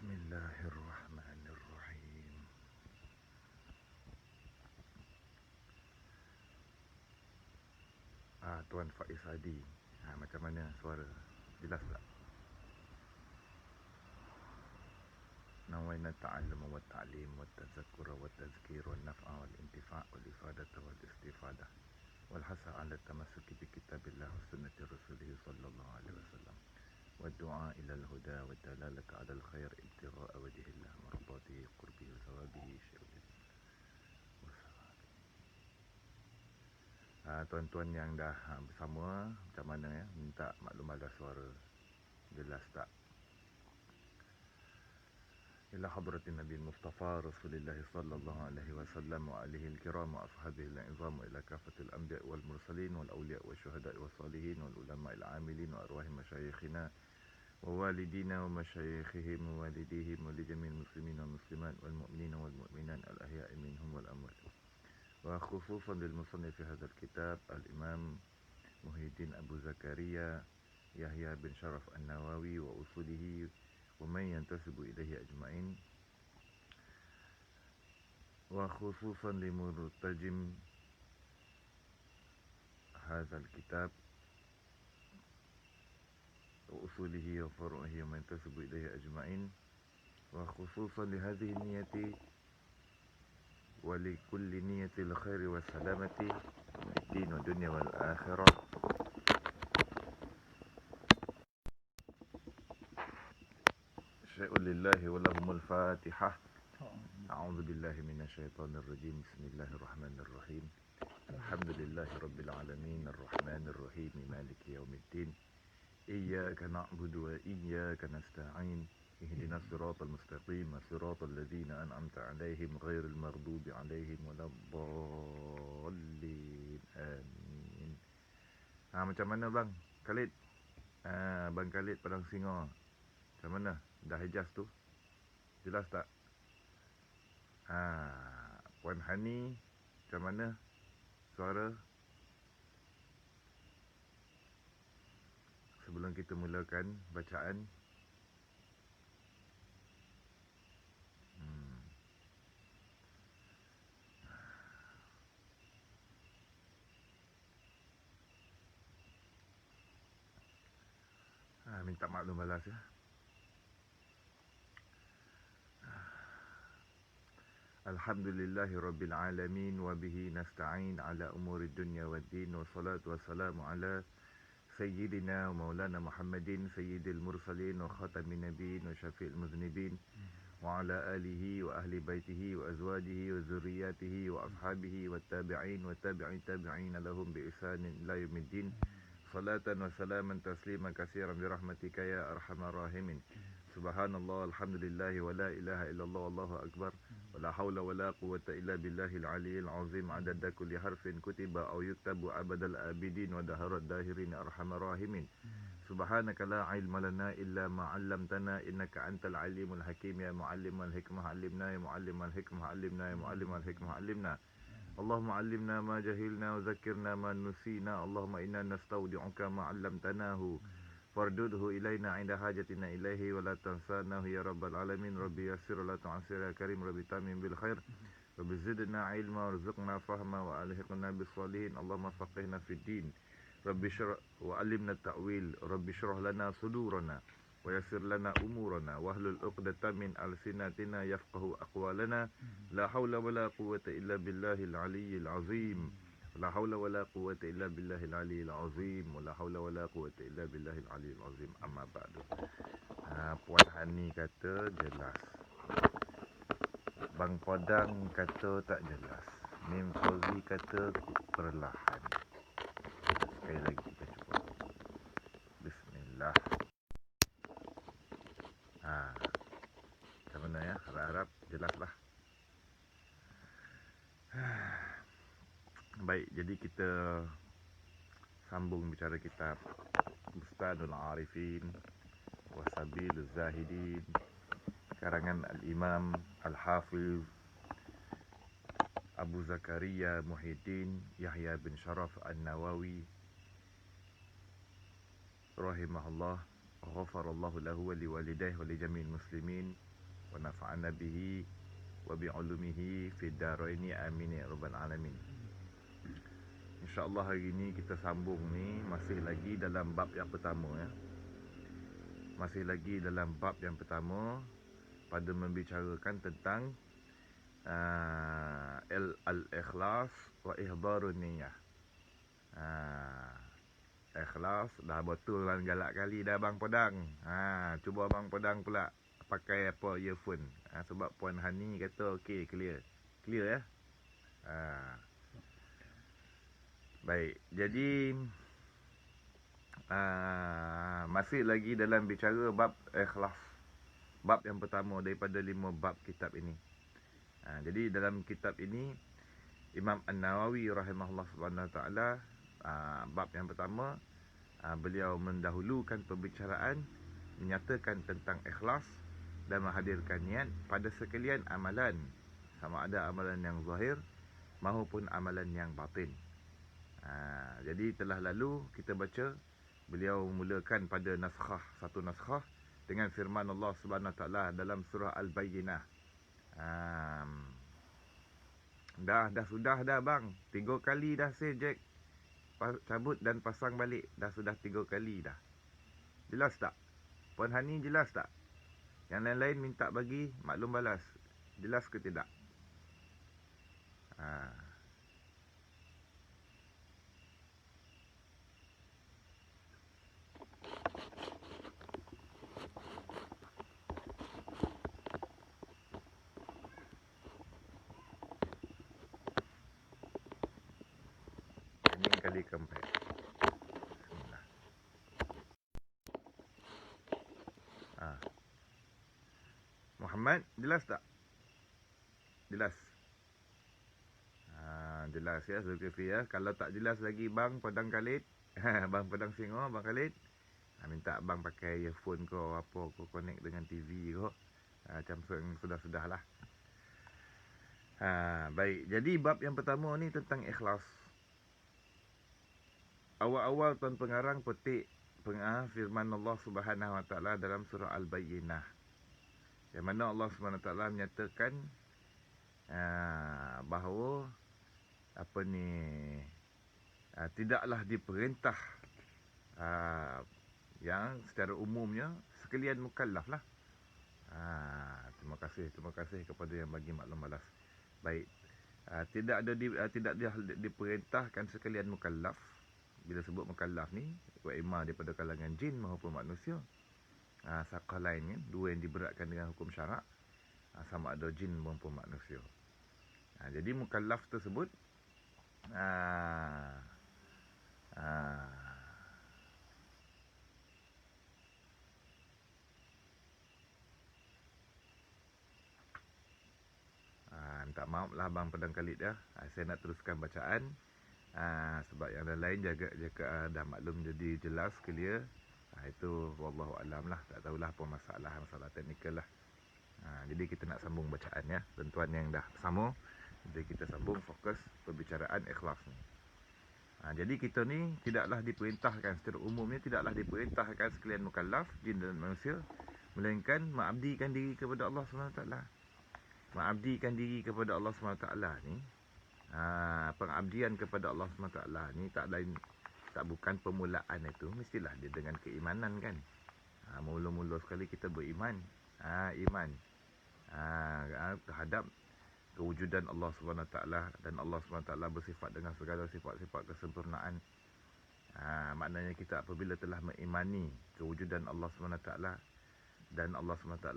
Bismillahirrahmanirrahim. Tuan Faiz Hadi, macam mana suara? Jelas tak? Nawaina ta'allum wa ta'lim wa tazakkura wa tazkir wa naf'a wal intifa' wal ifadata wal istifadah wal hasa 'ala tamassuki bi kitabillah wa sunnati rasulih sallallahu alaihi wasallam wa du'a ila al huda wa dalalata 'ala al khair ibtigha'a wajhillah mardatihi qurbihi wa thawabihi syai'un. Tuan-tuan yang dah bersama, macam mana ya? Minta maklum ada suara jelas tak? إلى حضرة النبي المصطفى رسول الله صلى الله عليه وسلم وآله الكرام وأصحابه العظام وإلى كافة الأنبياء والمرسلين والأولياء والشهداء والصالحين والعلماء العاملين وأرواح مشايخنا ووالدينا ومشايخهم ووالديهم ولجميع المسلمين والمسلمات والمؤمنين والمؤمنات الأحياء منهم والأموات، وخصوصا للمصنف في هذا الكتاب الإمام محي الدين أبو زكريا يحيى بن شرف النووي وأصوله ومن ينتسب إليه أجمعين، وخصوصا لمرتجم هذا الكتاب وأصوله وفروعه ومن ينتسب إليه أجمعين، وخصوصا لهذه النية ولكل نية الخير والسلامة في الدين والدنيا والآخرة. شيء لله ولهم الفاتحة. أعوذ بالله من الشيطان الرجيم. بسم الله الرحمن الرحيم. الحمد لله رب العالمين الرحمن الرحيم مالك يوم الدين إياك نعبد وإياك نستعين اهدنا الصراط المستقيم صراط الذين أنعمت عليهم غير المغضوب عليهم ولا الضالين آمين. Macam mana bang Khalid? Bang Khalid Padang Singa, macam mana? Dah hijaz tu? Jelas tak? Puan Hani, macam mana suara? Sebelum kita mulakan bacaan, minta maklum balas ya. Alhamdulillahi Rabbil Alamin wa bihi nasta'in ala umuri dunya wad din wa salatu wassalamu ala Sayyidina wa maulana Muhammadin Sayyidil mursalin wa khatamin nabiyyin wa syafi'il muznibin wa ala alihi wa ahli baitihi wa azwajihi wa zurriyatihi wa ashabihi wa tabi'in wa tabi'in tabi'in lahum bi ihsanin ila yaumiddin. Salatan wa salaman tasliman katsiran bi rahmatika ya arhamar rahimin. Subhanallah alhamdulillah wa la ilaha illallah wallahu akbar wa la hawla wa la quwwata illa billahil aliyyil azim adada kulli harfin kutiba aw yuktabu abadal abidin wa daharat dahirin arhamar rahimin. Subhanaka la ilma lana illa ma 'allamtana innaka antal alimul hakim ya muallimal hikmah 'allimna ya muallimal hikmah 'allimna ya muallimal hikmah 'allimna. Allahumma 'allimna ma jahilna wa zakkirna ma nusina. Allahumma inna nastaudi'uka ma 'allamtanahu fardudhu ilaina 'inda hajatina ilaihi wa la tansanahu ya rabbal alamin. Rabbi yassir wa la tu'assir ya karim. Rabbi tamim bil khair. Rabbi zidna ilma warzuqna fahma wa alhiqna bis salihin. Allahumma faqihna fid din. Rabbi syrah wa alimna ta'wil. Rabbi syrah lana sudurana wa yassir lana umurana wahlul 'uqdatam min alsinatina yafqahu aqwalana. La haula wala quwwata illa billahil aliyyil azim. La haula wala quwwata illa billahil aliyyil azim. La haula wala quwwata illa billahil aliyyil azim. Amma ba'du. Puan Hani kata jelas, Bang Padang kata tak jelas, Mim Fauzi kata perlahan. Sekali lagi kita cuba. Bismillah. Macam mana ya? Harap-harap jelas lah. Baik, jadi kita sambung bicara kitab Bustanul Arifin Wasabiluz Zahidin karangan Al-Imam Al-Hafiz Abu Zakaria Muhyiddin Yahya bin Sharaf An-Nawawi rahimahullah, ghafarallahu lahu wa liwalidayhi wa li jami'il muslimin wa nafa'ana bihi wa bi'ulumihi fid daraini amin ya rabbal alamin. InsyaAllah hari ini kita sambung ni masih lagi dalam bab yang pertama ya. Masih lagi dalam bab yang pertama pada membicarakan tentang al-ikhlas wa ihdarun niyah. Ikhlas dah betul kan galak kali dah Abang Pedang. Cuba Abang Pedang pula pakai apa earphone. Sebab Puan Hani kata okey, clear. Clear ya? Baik. Jadi masih lagi dalam bicara bab ikhlas. Bab yang pertama daripada 5 bab kitab ini. Jadi dalam kitab ini Imam An-Nawawi rahimahullah subhanahu wa ta'ala, bab yang pertama, beliau mendahulukan pembicaraan menyatakan tentang ikhlas dan menghadirkan niat pada sekalian amalan, sama ada amalan yang zahir maupun amalan yang batin. Jadi telah lalu kita baca beliau mulakan pada naskhah, satu naskhah dengan firman Allah Subhanahu Wa Taala dalam surah Al-Bayyinah. Dah sudah dah bang. 3 kali dah saya Jack cabut dan pasang balik. Dah sudah 3 kali dah. Jelas tak? Puan Hani jelas tak? Yang lain-lain minta bagi maklum balas. Jelas ke tidak? Ini kali keempat. Bismillah. Muhammad, jelas tak? Jelas. Jelas ya Zulkifli ya. Kalau tak jelas lagi Bang Pedang Khalid, Bang Pedang Singo, Bang Khalid, minta Abang pakai earphone kau apa, kau connect dengan TV kau. Macam sudah-sudah lah. Baik. Jadi bab yang pertama ni tentang ikhlas. Awal-awal tuan pengarang petik firman Allah Subhanahu Wa Taala dalam surah Al-Bayyinah. Yang mana Allah Subhanahu Wa Taala menyatakan bahawa tidaklah diperintah yang secara umumnya sekalian mukallaf lah. Terima kasih kepada yang bagi maklum balas. Baik. Tidak diperintahkan sekalian mukallaf. Bila sebut mukallaf ni, wa imma daripada kalangan jin maupun manusia. Saqalain kan, dua yang diberatkan dengan hukum syarak, sama ada jin maupun manusia. Jadi mukallaf tersebut minta maaf lah Bang Pedang Khalid ya. Saya nak teruskan bacaan. Sebab yang lain jaga dah maklum jadi jelas, clear. Itu wallahu alam lah. Tak tahulah apa masalah teknikal lah. Jadi kita nak sambung bacaan ya. Tuan-tuan yang dah bersama, jadi kita sambung fokus perbicaraan ikhlas ni. Jadi kita ni tidaklah diperintahkan secara umumnya, tidaklah diperintahkan sekalian mukallaf, jin dan manusia, melainkan mengabdikan diri kepada Allah SWT. Mengabdikan diri kepada Allah SWT ni, pengabdian kepada Allah SWT ni tak bukan permulaan itu, mestilah dia dengan keimanan kan. Mula-mula sekali kita beriman, iman terhadap kewujudan Allah SWT, dan Allah SWT bersifat dengan segala sifat-sifat kesempurnaan. Maknanya kita apabila telah mengimani kewujudan Allah SWT dan Allah SWT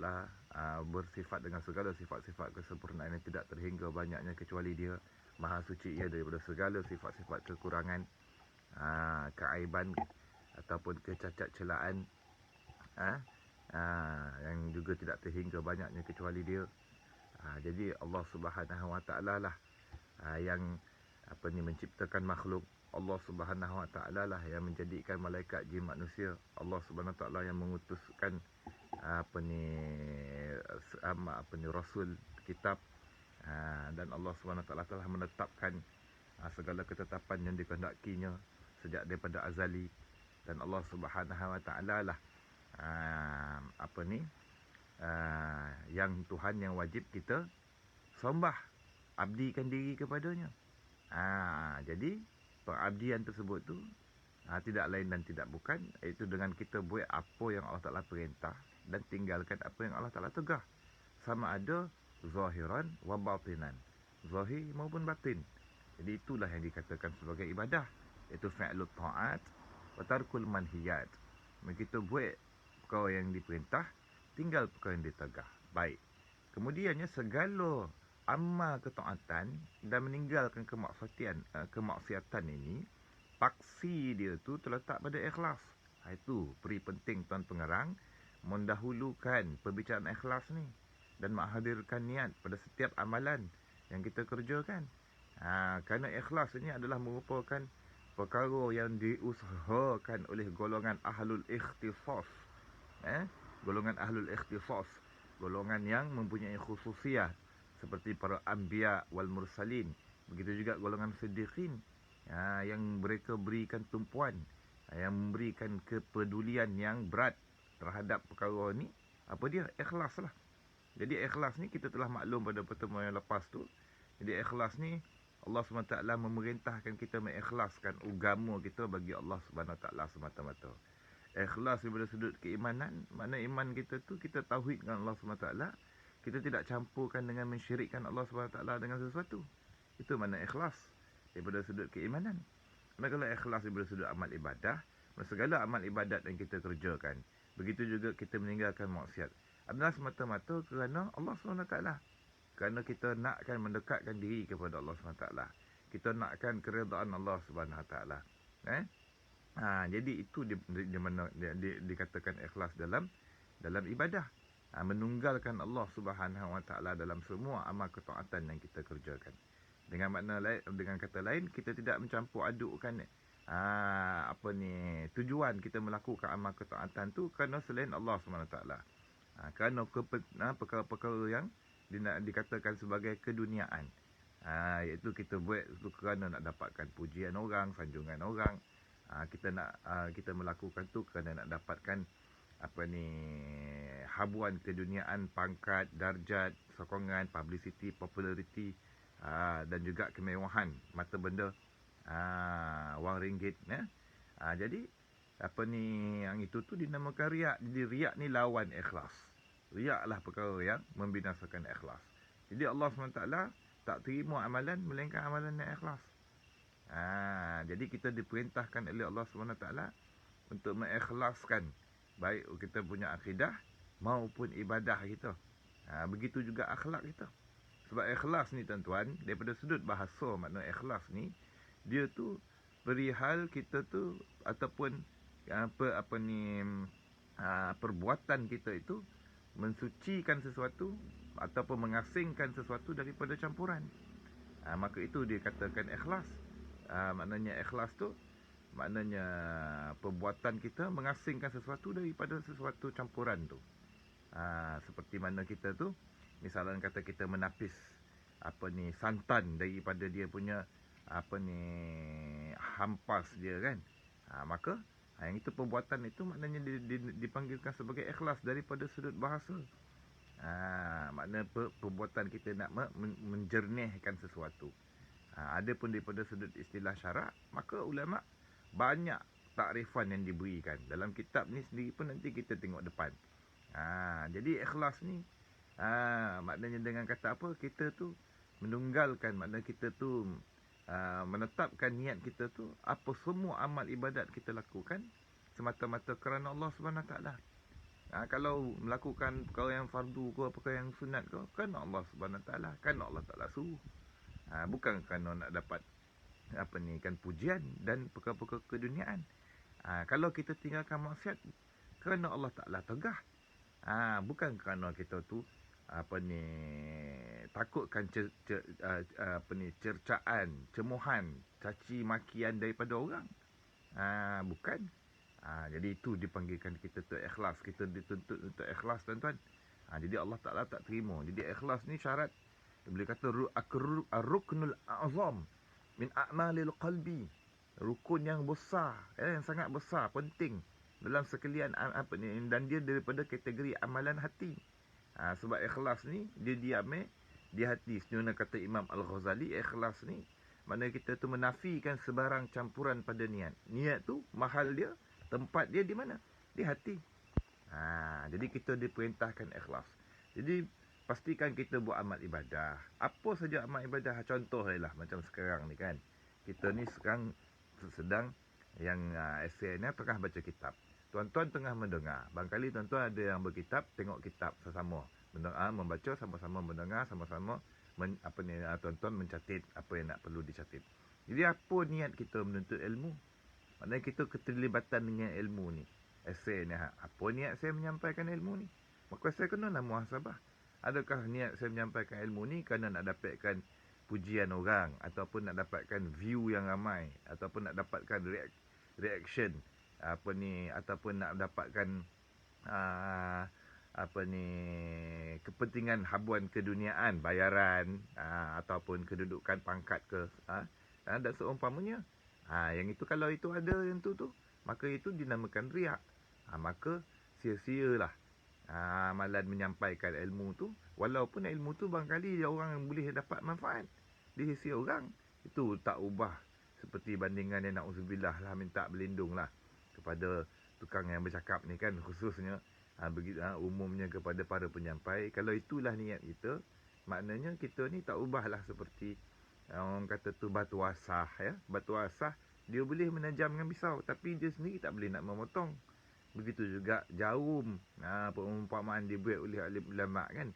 bersifat dengan segala sifat-sifat kesempurnaan yang tidak terhingga banyaknya kecuali dia, maha suci ia daripada segala sifat-sifat kekurangan, keaiban ataupun kecacat celaan, yang juga tidak terhingga banyaknya kecuali dia. Jadi Allah Subhanahu Wa Taala lah yang menciptakan makhluk. Allah Subhanahu Wa Taala lah yang menjadikan malaikat, jin, manusia. Allah Subhanahu Wa Taala yang mengutuskan rasul, kitab, dan Allah Subhanahu Wa Taala telah menetapkan segala ketetapan yang dikehendakinya sejak daripada azali. Dan Allah Subhanahu Wa Taala lah yang Tuhan yang wajib kita sembah, abdikan diri kepadanya. Jadi pengabdian tersebut tu tidak lain dan tidak bukan, iaitu dengan kita buat apa yang Allah Ta'ala perintah dan tinggalkan apa yang Allah Ta'ala tegah. Sama ada zahiran wa batinan, zahir maupun batin. Jadi itulah yang dikatakan sebagai ibadah, iaitu fi'lut ta'at wa tarkul manhiyat. Kita buat perkara yang diperintah, tinggal perkara yang ditegah. Baik. Kemudiannya segala amal ketaatan dan meninggalkan kemaksiatan ini, paksi dia tu terletak pada ikhlas. Itu peri penting tuan pengarang mendahulukan perbicaraan ikhlas ni dan menghadirkan niat pada setiap amalan yang kita kerjakan. Kerana ikhlas ini adalah merupakan perkara yang diusahakan oleh golongan ahlul ikhtisas. Golongan ahlul ikhtisas, golongan yang mempunyai khususiyah seperti para anbiya wal mursalin. Begitu juga golongan siddiqin, yang mereka berikan tumpuan, yang memberikan kepedulian yang berat terhadap perkara ni. Apa dia? Ikhlas lah. Jadi ikhlas ni kita telah maklum pada pertemuan yang lepas tu. Jadi ikhlas ni Allah SWT memerintahkan kita mengikhlaskan agama kita bagi Allah SWT semata-mata. Ikhlas daripada sudut keimanan, makna iman kita tu kita tauhidkan Allah SWT. Kita tidak campurkan dengan mensyirikkan Allah SWT dengan sesuatu. Itu makna ikhlas daripada sudut keimanan. Dan kalau ikhlas daripada sudut amal ibadah, segala amal ibadat yang kita kerjakan, begitu juga kita meninggalkan maksiat, adalah semata-mata kerana Allah SWT. Kerana kita nakkan mendekatkan diri kepada Allah SWT. Kita nakkan keredaan Allah SWT. Jadi itu di mana dikatakan ikhlas dalam ibadah. Menunggalkan Allah Subhanahu Wa Taala dalam semua amal ketaatan yang kita kerjakan. Dengan makna lain, dengan kata lain, kita tidak mencampur adukkan tujuan kita melakukan amal ketaatan tu kerana selain Allah SWT. Kerana perkara-perkara yang dikatakan sebagai keduniaan, iaitu kita buat itu kerana nak dapatkan pujian orang, sanjungan orang. Kita melakukan tu kerana nak dapatkan habuan keduniaan, pangkat, darjat, sokongan, publicity, populariti, dan juga kemewahan mata benda, wang ringgit. Jadi yang itu tu dinamakan riak. Jadi riak ni lawan ikhlas. Riak lah perkara yang membinasakan ikhlas. Jadi Allah SWT tak terima amalan melainkan amalan yang ikhlas. Jadi kita diperintahkan oleh Allah SWT untuk mengikhlaskan baik kita punya akidah maupun ibadah kita. Begitu juga akhlak kita. Sebab ikhlas ni tuan-tuan, daripada sudut bahasa makna ikhlas ni, dia tu perihal kita tu ataupun perbuatan kita itu mensucikan sesuatu ataupun mengasingkan sesuatu daripada campuran. Maka itu dikatakan ikhlas. Maknanya ikhlas tu maknanya perbuatan kita mengasingkan sesuatu daripada sesuatu campuran tu. Seperti mana kita tu, misalnya kata kita menapis santan daripada dia punya hampas dia kan. Maka yang itu perbuatan itu maknanya dipanggilkan sebagai ikhlas daripada sudut bahasa. Makna perbuatan kita nak menjernihkan sesuatu. Adapun daripada sudut istilah syarak, maka ulama banyak takrifan yang diberikan. Dalam kitab ni sendiri pun nanti kita tengok depan. Jadi ikhlas ni maknanya dengan kata apa, kita tu menunggalkan, makna kita tu menetapkan niat kita tu, apa semua amal ibadat kita lakukan semata-mata kerana Allah SWT. Kalau melakukan perkara yang fardu ke, perkara yang sunat ke, kerana Allah SWT, kerana Allah Ta'ala suruh. Bukan kerana nak dapat pujian dan perkara-perkara keduniaan. Kalau kita tinggalkan maksiat kerana Allah Ta'ala tegah, bukan kerana kita tu takutkan cercaan, cemuhan, caci makian daripada orang. Bukan. Jadi itu dipanggilkan kita tu ikhlas. Kita dituntut untuk ikhlas, tuan-tuan. Jadi Allah Ta'ala tak terima. Jadi ikhlas ni syarat, boleh kata ar-ruknul a'zam min a'malil qalbi. Rukun yang besar, yang sangat besar, penting dalam sekalian dan dia daripada kategori amalan hati. Sebab ikhlas ni dia diam di hati. Sebenarnya kata Imam Al-Ghazali, ikhlas ni mana kita tu menafikan sebarang campuran pada niat. Niat tu mahal dia, tempat dia di mana? Di hati. Jadi kita diperintahkan ikhlas. Jadi pastikan kita buat amal ibadah. Apa saja amal ibadah, contoh lah macam sekarang ni kan. Kita ni sekarang sedang yang SN tengah baca kitab. Tuan-tuan tengah mendengar. Barangkali tuan-tuan ada yang berkitab, tengok kitab sesama. Membaca sama-sama, mendengar sama-sama, tuan-tuan mencatat apa yang nak perlu dicatat. Jadi apa niat kita menuntut ilmu? Maknanya kita keterlibatan dengan ilmu ni. Esei ni, apa niat saya menyampaikan ilmu ni? Maka saya kenalah muhasabah. Adakah niat saya menyampaikan ilmu ni kerana nak dapatkan pujian orang, ataupun nak dapatkan view yang ramai, ataupun nak dapatkan reaction, ataupun nak dapatkan kepentingan habuan keduniaan, bayaran, ataupun kedudukan pangkat ke, dan seumpamanya. Yang itu, kalau itu ada yang tu, maka itu dinamakan riak. Maka sia-sialah amalan menyampaikan ilmu tu, walaupun ilmu tu barangkali orang yang boleh dapat manfaat di sisi orang. Itu tak ubah seperti bandingan yang na'udzubillah lah, minta berlindung lah kepada tukang yang bercakap ni kan, khususnya umumnya kepada para penyampai. Kalau itulah niat kita, maknanya kita ni tak ubahlah seperti orang kata tu batu asah ya. Batu asah dia boleh menajamkan pisau, tapi dia sendiri tak boleh nak memotong. Begitu juga jarum, perumpamaan dibuat oleh alim ulama kan.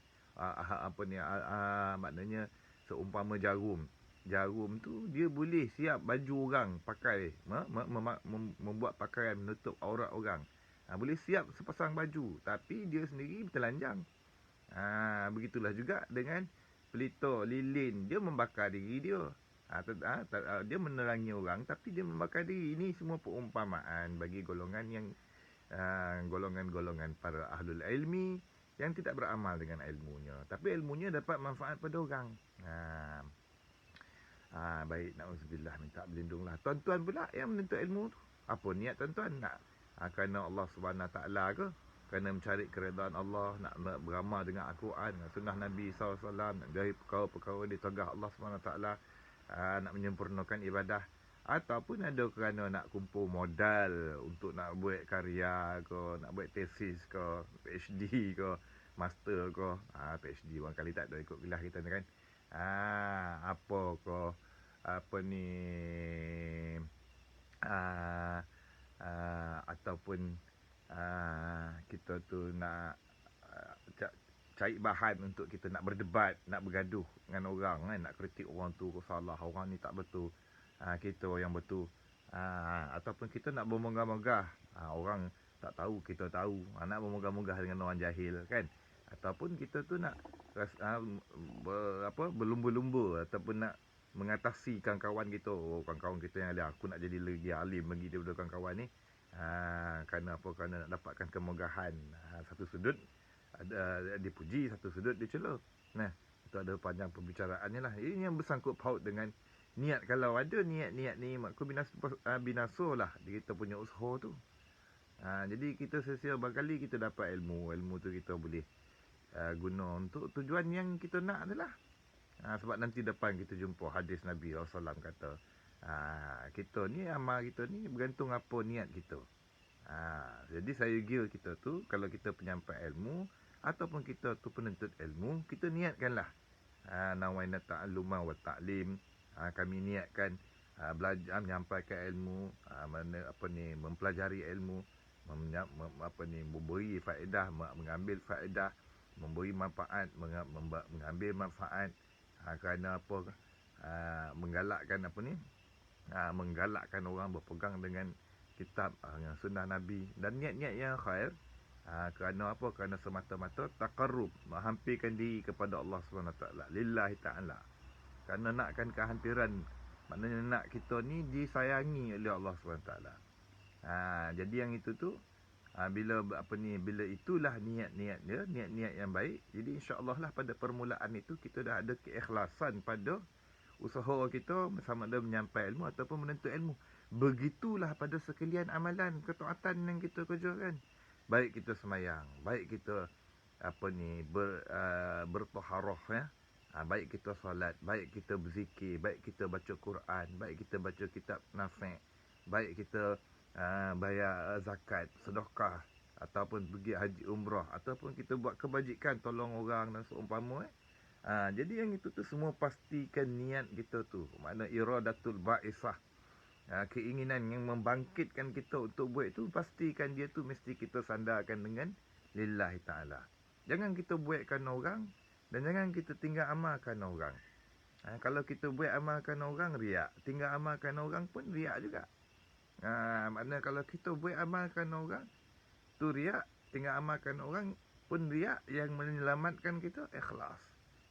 Maknanya seumpama jarum. Jarum tu dia boleh siap baju orang pakai, membuat pakaian menutup aurat orang. Boleh siap sepasang baju, tapi dia sendiri telanjang. Begitulah juga dengan pelita, lilin, dia membakar diri dia. Dia menerangi orang, tapi dia membakar diri. Ini semua perumpamaan bagi golongan yang golongan-golongan para ahlul ilmi yang tidak beramal dengan ilmunya, tapi ilmunya dapat manfaat pada orang. Baik, na'udzubillah, minta berlindunglah. Tuan-tuan pula yang menuntut ilmu tu, apa niat tuan-tuan? Nak kerana Allah Subhanahu Taala ke? Kerana mencari keredaan Allah, nak beramal dengan Al-Quran, dengan sunnah Nabi SAW, nak dari perkara-perkara di tagah Allah Subhanahu Taala, nak menyempurnakan ibadah, ataupun ada kerana nak kumpul modal untuk nak buat karya ke, nak buat tesis ke, PhD ke, master ke. PhD barangkali tak ada ikut kelas kita ni kan. Apa ke, ataupun kita tu nak cari bahan untuk kita nak berdebat, nak bergaduh dengan orang kan, nak kritik orang tu salah, orang ni tak betul, kita yang betul. Ataupun kita nak bermegah-megah, orang tak tahu, kita tahu, nak bermegah-megah dengan orang jahil kan. Ataupun kita tu nak berlumba-lumba, ataupun nak mengatasi kawan-kawan kita. Kawan-kawan kita yang alim, aku nak jadi lagi alim bagi daripada kawan-kawan ni. Kerana apa? Kerana nak dapatkan kemegahan. Satu sudut dipuji, satu sudut dicela. Itu ada panjang pembicaraannya lah. Ini yang bersangkut paut dengan niat. Kalau ada niat-niat ni, maka binasa lah kita punya usaha tu. Jadi kita sesia barangkali kita dapat ilmu tu kita boleh guna untuk tujuan yang kita nak adalah. Sebab nanti depan kita jumpa hadis Nabi SAW kata, kita ni, amal kita ni bergantung apa niat kita. Jadi saya kira kita tu, kalau kita penyampai ilmu ataupun kita tu penuntut ilmu, kita niatkanlah nawaina ta'alluma wa ta'lim. Kami niatkan belajar, menyampaikan ilmu, mempelajari ilmu, memberi faedah, mengambil faedah, memberi manfaat, mengambil manfaat. Kerana apa? Menggalakkan menggalakkan orang berpegang dengan kitab, dengan sunnah Nabi, dan niat-niat yang khair. Kerana apa? Kerana semata-mata taqarrub, menghampirkan diri kepada Allah SWT, lillahi ta'ala. Kerana nakkan kehampiran, maknanya nak kita ni disayangi oleh Allah SWT. Jadi yang itu tu, bila itulah niat-niat dia, niat-niat yang baik. Jadi insya-Allah lah pada permulaan itu kita dah ada keikhlasan pada usaha kita, sama ada menyampai ilmu ataupun menuntut ilmu. Begitulah pada sekalian amalan ketaatan yang kita kerjakan. Baik kita semayang, baik kita bertaharah ya. Baik kita solat, baik kita berzikir, baik kita baca Quran, baik kita baca kitab nafi', baik kita bayar zakat, sedekah, ataupun pergi haji umrah, ataupun kita buat kebajikan, tolong orang dan seumpama jadi yang itu tu semua pastikan niat kita tu, makna iradatul ba'isah. Keinginan yang membangkitkan kita untuk buat itu, pastikan dia tu mesti kita sandarkan dengan lillahi ta'ala. Jangan kita buatkan orang, dan jangan kita tinggal amalkan orang. Kalau kita buat amalkan orang, riak. Tinggal amalkan orang pun riak juga. Maknanya kalau kita buat amalkan orang, tu riak. Tinggal amalkan orang pun riak. Yang menyelamatkan kita, ikhlas.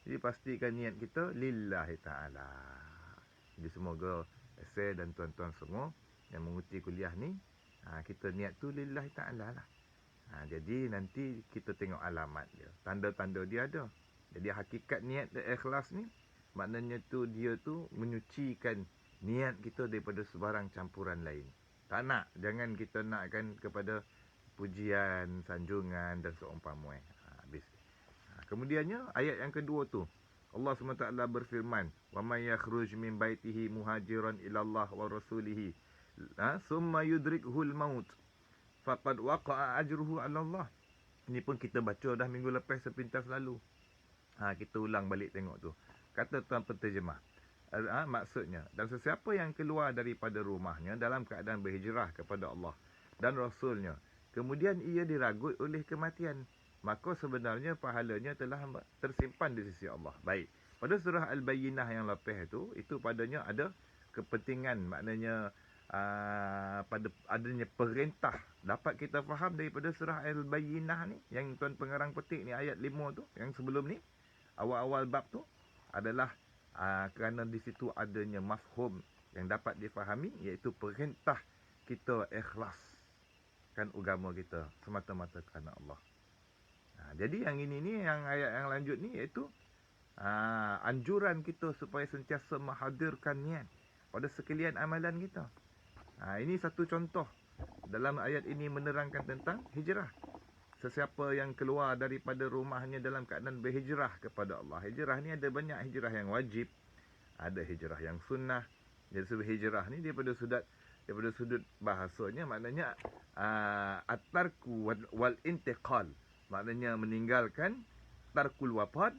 Jadi pastikan niat kita lillahi ta'ala. Jadi semoga saya dan tuan-tuan semua yang menguti kuliah ni, kita niat tu lillahi ta'ala lah. Jadi nanti kita tengok alamat dia. Tanda-tanda dia ada. Jadi hakikat niat dan ikhlas ni, maknanya tu dia tu menyucikan niat kita daripada sebarang campuran lain. Tak nak. Jangan kita nakkan kepada pujian, sanjungan dan seumpama. Habis. Kemudiannya ayat yang kedua tu. Allah SWT berfirman, "Wa may yakhruj min baitihi muhajiran ila Allah wa rasulihi, summa yudrikuhul maut. Faqad waqa'a ajruhu 'ala Allah." Ini pun kita baca dah minggu lepas sepintas lalu. Kita ulang balik tengok tu. Kata tuan penterjemah. Maksudnya, dan sesiapa yang keluar daripada rumahnya dalam keadaan berhijrah kepada Allah dan Rasulnya, kemudian ia diragut oleh kematian, maka sebenarnya pahalanya telah tersimpan di sisi Allah. Baik. Pada surah Al-Bayyinah yang lepas itu padanya ada kepentingan, maknanya pada adanya perintah. Dapat kita faham daripada surah Al-Bayyinah ni, yang tuan pengarang petik ni, ayat 5 tu, yang sebelum ni, awal-awal bab tu, adalah kerana di situ adanya mafhum yang dapat difahami, iaitu perintah kita ikhlaskan agama kita semata-mata kerana Allah. Jadi yang ini ni, yang ayat yang lanjut ni, iaitu anjuran kita supaya sentiasa menghadirkan niat pada sekalian amalan kita. Ini satu contoh dalam ayat ini menerangkan tentang hijrah. Sesiapa yang keluar daripada rumahnya dalam keadaan berhijrah kepada Allah. Hijrah ni ada banyak hijrah yang wajib, ada hijrah yang sunnah. Jadi hijrah ni daripada sudut bahasanya, maknanya at-tarku wal intiqal. Maknanya meninggalkan tarkul watan,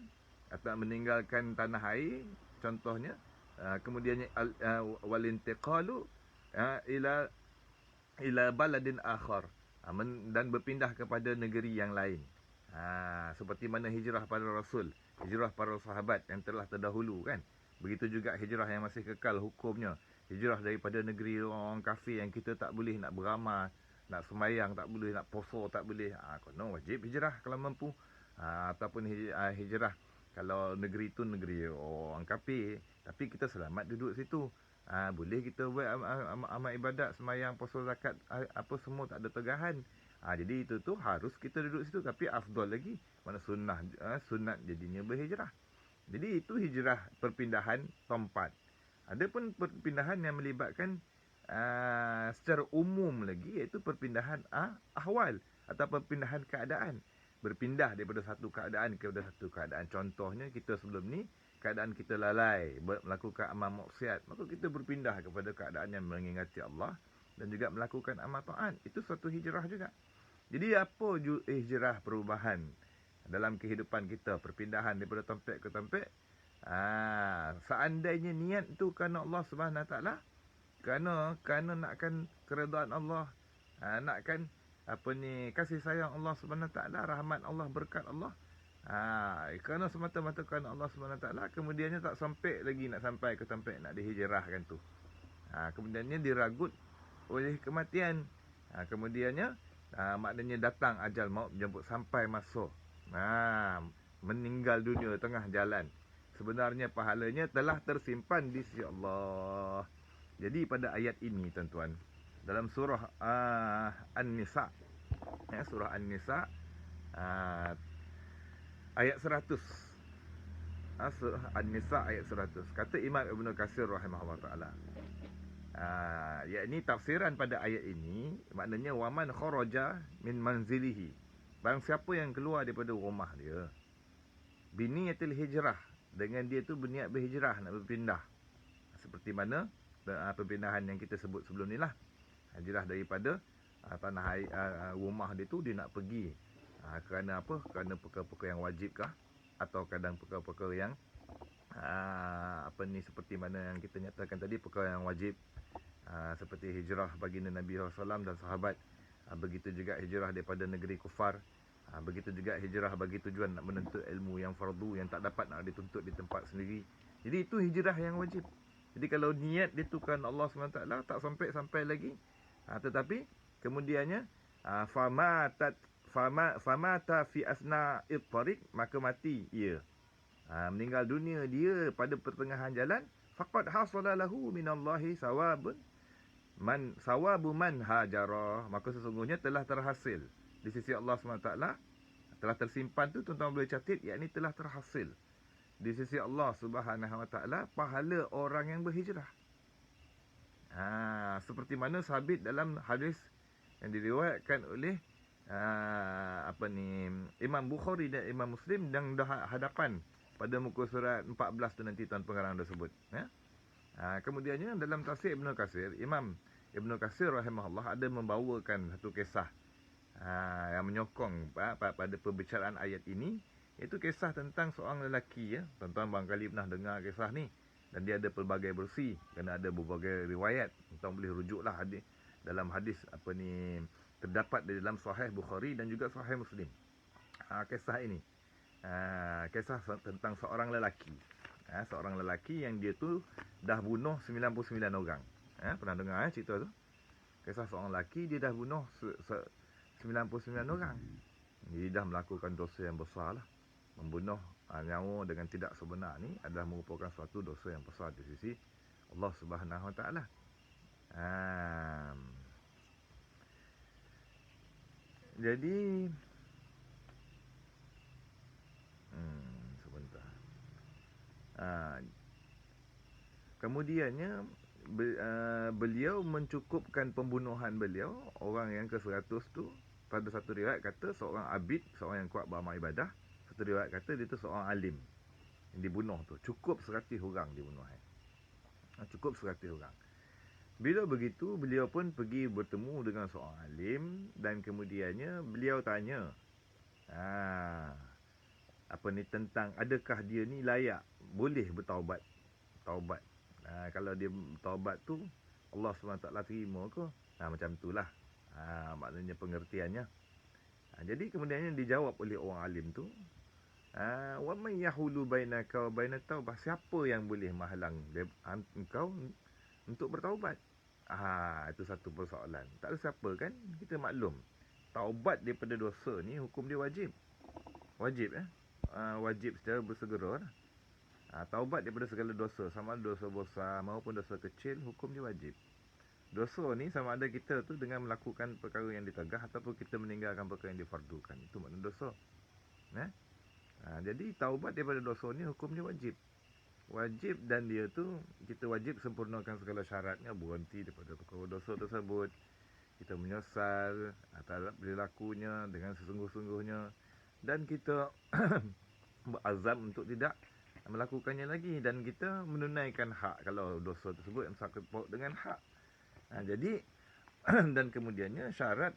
atau meninggalkan tanah air contohnya. Kemudiannya wal intiqalu ila baladin akhar, dan berpindah kepada negeri yang lain. Seperti mana hijrah para rasul, hijrah para sahabat yang telah terdahulu kan. Begitu juga hijrah yang masih kekal hukumnya, hijrah daripada negeri orang kafir yang kita tak boleh nak beramal, nak sembahyang tak boleh, nak puasa tak boleh. Kena wajib hijrah kalau mampu. Ataupun hijrah kalau negeri tu negeri orang kafir, tapi kita selamat duduk situ. Boleh kita buat amal ibadat, sembahyang, puasa, zakat, apa semua, tak ada tegahan. Jadi itu tu harus kita duduk situ, tapi afdal lagi mana sunat jadinya berhijrah. Jadi itu hijrah perpindahan tempat. Ada pun perpindahan yang melibatkan secara umum lagi, iaitu perpindahan ahwal atau perpindahan keadaan. Berpindah daripada satu keadaan kepada satu keadaan. Contohnya kita sebelum ni, keadaan kita lalai melakukan amal maksiat, maka kita berpindah kepada keadaan yang mengingati Allah dan juga melakukan amal taat. Itu suatu hijrah juga. Jadi apa hijrah, perubahan dalam kehidupan kita, perpindahan daripada tempat ke tempat. Seandainya niat tu kerana Allah Subhanahu Wa Taala, kerana nakkan keredaan Allah, nakkan kasih sayang Allah Subhanahu Wa Taala, rahmat Allah, berkat Allah. Kerana semata-mata kerana Allah SWT, kemudiannya tak sampai lagi nak sampai ke tempat nak dihijrahkan tu. Kemudiannya diragut oleh kematian. Kemudiannya maknanya datang ajal maut menjemput sampai masa meninggal dunia tengah jalan. Sebenarnya pahalanya telah tersimpan di sisi Allah. Jadi pada ayat ini tuan-tuan, dalam surah An-Nisa, surah An-Nisa ayat 100. Surah An-Nisa ayat 100. Kata Imam Ibn Katsir rahimahullah ta'ala, yakni tafsiran pada ayat ini, maknanya waman kharaja min manzilihi, Barang siapa yang keluar daripada rumah dia, biniyatul hijrah, dengan dia tu berniat berhijrah, nak berpindah. Seperti mana perpindahan yang kita sebut sebelum ni lah. Hijrah daripada tanah air, rumah dia tu dia nak pergi. Kerana apa? Kerana perkara-perkara yang wajib kah? Atau kadang perkara-perkara yang seperti mana yang kita nyatakan tadi, perkara yang wajib, seperti hijrah baginda Nabi SAW dan sahabat. Begitu juga hijrah daripada negeri kufar. Begitu juga hijrah bagi tujuan nak menuntut ilmu yang fardu, yang tak dapat nak dituntut di tempat sendiri. Jadi itu hijrah yang wajib. Jadi kalau niat dia tu kan Allah SWT, tak sampai lagi, tetapi kemudiannya famata fi asna ittariq, maka mati ia, meninggal dunia dia pada pertengahan jalan, faqad hasala lahu minallahi sawabu man hajara, maka sesungguhnya telah terhasil di sisi Allah SWT, telah tersimpan tu tuan-tuan boleh catat, yakni telah terhasil di sisi Allah Subhanahu Wa Taala pahala orang yang berhijrah. Seperti mana sabit dalam hadis yang diriwayatkan oleh Imam Bukhari dan Imam Muslim dan hadapan pada muka surat 14 tu nanti tuan pengarang dah sebut. Kemudiannya dalam tafsir Ibnu Katsir, Imam Ibnu Katsir rahimahullah ada membawakan satu kisah yang menyokong pada perbicaraan ayat ini, iaitu kisah tentang seorang lelaki, ya. Tuan-tuan barangkali pernah dengar kisah ni, dan dia ada pelbagai versi kerana ada berbagai riwayat. Tuan boleh rujuklah dalam hadis terdapat di dalam Sahih Bukhari dan juga Sahih Muslim. Kisah ini kisah tentang seorang lelaki. Seorang lelaki yang dia tu dah bunuh 99 orang. Pernah dengar cerita tu? Kisah seorang lelaki, dia dah bunuh 99 orang. Dia dah melakukan dosa yang besar lah. Membunuh nyawa dengan tidak sebenar ni adalah merupakan suatu dosa yang besar di sisi Allah Subhanahu Wa Taala. Jadi sebentar. Kemudiannya beliau mencukupkan pembunuhan beliau, orang yang ke-100 tu. Pada satu riwayat kata seorang abid, seorang yang kuat beramal ibadah. Satu riwayat kata dia tu seorang alim yang dibunuh tu. Cukup 100 orang dibunuh. Cukup 100 orang. Bila begitu, beliau pun pergi bertemu dengan seorang alim, dan kemudiannya beliau tanya tentang adakah dia ni layak, boleh bertaubat. Kalau dia taubat tu Allah SWT terima ke? Macam itulah maknanya pengertiannya. Jadi kemudiannya dijawab oleh orang alim tu, wa man yahulu bainaka wa bainat taubah, siapa yang boleh menghalang engkau untuk bertaubat? Itu satu persoalan. Tak ada siapa kan? Kita maklum taubat daripada dosa ni hukum dia wajib. Wajib secara bersegera lah. Taubat daripada segala dosa, sama ada dosa besar maupun dosa kecil, hukum dia wajib. Dosa ni sama ada kita tu dengan melakukan perkara yang ditegah ataupun kita meninggalkan perkara yang difardukan. Itu makna dosa. Jadi taubat daripada dosa ni hukum dia wajib. Dan dia tu kita wajib sempurnakan segala syaratnya, berhenti daripada perkara dosa tersebut. Kita menyesal terhadap perilakunya dengan sesungguh-sungguhnya, dan kita berazam untuk tidak melakukannya lagi, dan kita menunaikan hak kalau dosa tersebut yang sakit paut dengan hak. Jadi dan kemudiannya syarat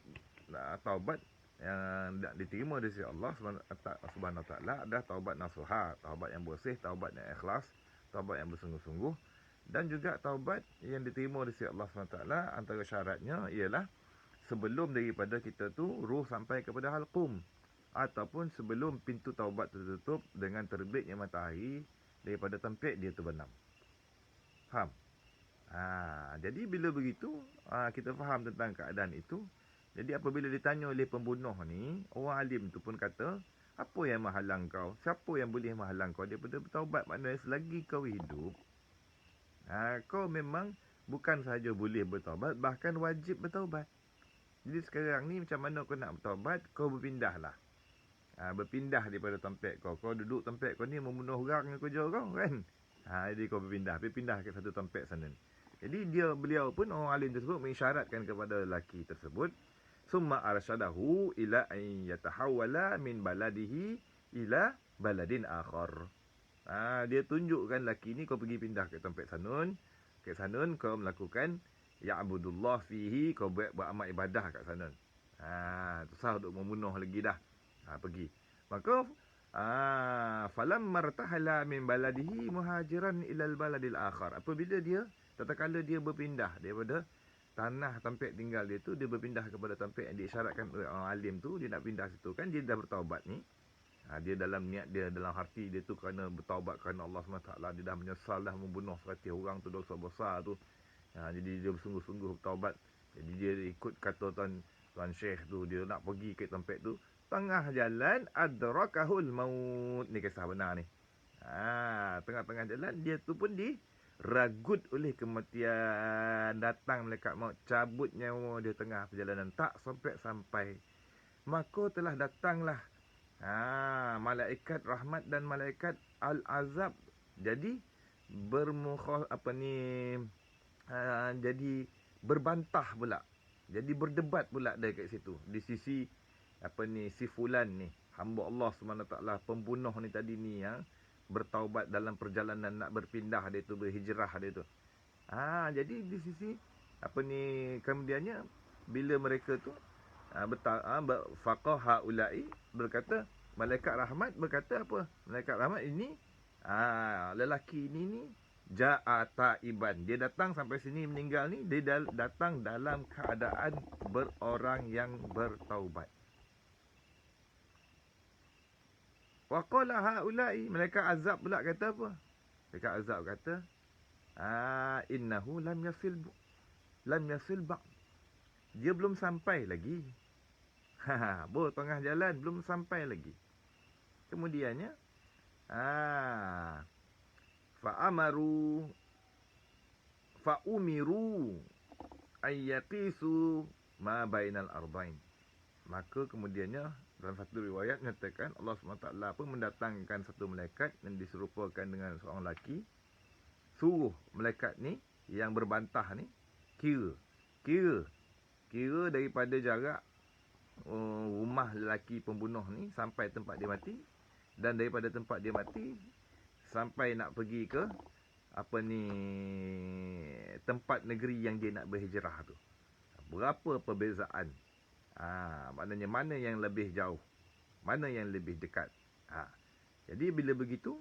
taubat yang diterima dari sisi Allah Subhanahu Wa Taala adalah taubat nasuha, taubat yang bersih, taubat yang ikhlas, taubat yang bersungguh-sungguh, dan juga taubat yang diterima dari sisi Allah Subhanahu Wa Taala. Antara syaratnya ialah sebelum daripada kita tu ruh sampai kepada halqum, ataupun sebelum pintu taubat tertutup dengan terbitnya matahari daripada tempat dia terbenam. Faham? Jadi bila begitu, kita faham tentang keadaan itu. Jadi apabila ditanya oleh pembunuh ni, orang alim tu pun kata, apa yang menghalang kau? Siapa yang boleh menghalang kau daripada bertaubat? Maknanya selagi kau hidup, kau memang bukan sahaja boleh bertaubat, bahkan wajib bertaubat. Jadi sekarang ni macam mana kau nak bertaubat? Kau berpindah lah. Berpindah daripada tempat kau. Kau duduk tempat kau ni membunuh orang yang kerja kau kan? Jadi kau berpindah ke satu tempat sana. Jadi beliau pun, orang alim tersebut mengisyaratkan kepada lelaki tersebut summa arsyadahu ila an yatahawwala min baladihi ila baladin akhar. Dia tunjukkan laki ni, kau pergi pindah ke tempat sanun. Ke sanun kau melakukan ya'budullah fihi, kau buat amal ibadah kat sanun. Susah untuk membunuh lagi dah. Pergi. Maka falam martahala min baladihi muhajiran ilal baladil akhar. Apabila dia, tatkala dia berpindah daripada tanah tempat tinggal dia tu, dia berpindah kepada tempat yang diisyaratkan oleh orang alim tu, dia nak pindah situ kan, dia dah bertaubat ni. Dia dalam niat dia, dalam hati dia tu kerana bertaubat kerana Allah SWT, dia dah menyesal dah membunuh 100 orang tu, dosa besar tu. Jadi dia bersungguh-sungguh bertaubat. Jadi dia ikut kata Tuan Syekh tu, dia nak pergi ke tempat tu. Tengah jalan adrakahul maut. Ni kisah benar ni. Tengah-tengah jalan dia tu pun diragut oleh kematian. Datang malaikat maut, cabut nyawa dia tengah perjalanan, tak sampai-sampai. Maka telah datanglah malaikat rahmat dan malaikat al-azab. Jadi jadi berbantah pula. Jadi berdebat pula dari kat situ. Di sisi si fulan ni, hamba Allah SWT, pembunuh ni tadi ni, yang bertaubat dalam perjalanan nak berpindah dia tu, berhijrah dia tu. Jadi di sisi kemudiannya bila mereka tu faqah haula'i berkata, malaikat rahmat berkata apa? Malaikat rahmat ini lelaki ini ja'a ta'iban. Dia datang sampai sini meninggal ni, dia datang dalam keadaan berorang yang bertaubat. Wa qala haula'i, malaikat azab pula kata apa? Malaikat azab kata, innahu lam yasil ba'd. Dia belum sampai lagi. Tengah jalan belum sampai lagi. Kemudiannya fa'umiru ayyaqisu ma bainal ardain. Maka kemudiannya dalam satu riwayat nyatakan Allah SWT pun mendatangkan satu malaikat yang diserupakan dengan seorang lelaki. Suruh malaikat ni yang berbantah ni kira daripada jarak rumah lelaki pembunuh ni sampai tempat dia mati, dan daripada tempat dia mati sampai nak pergi ke tempat negeri yang dia nak berhijrah tu. Berapa perbezaan? Maknanya mana yang lebih jauh, mana yang lebih dekat. Jadi bila begitu,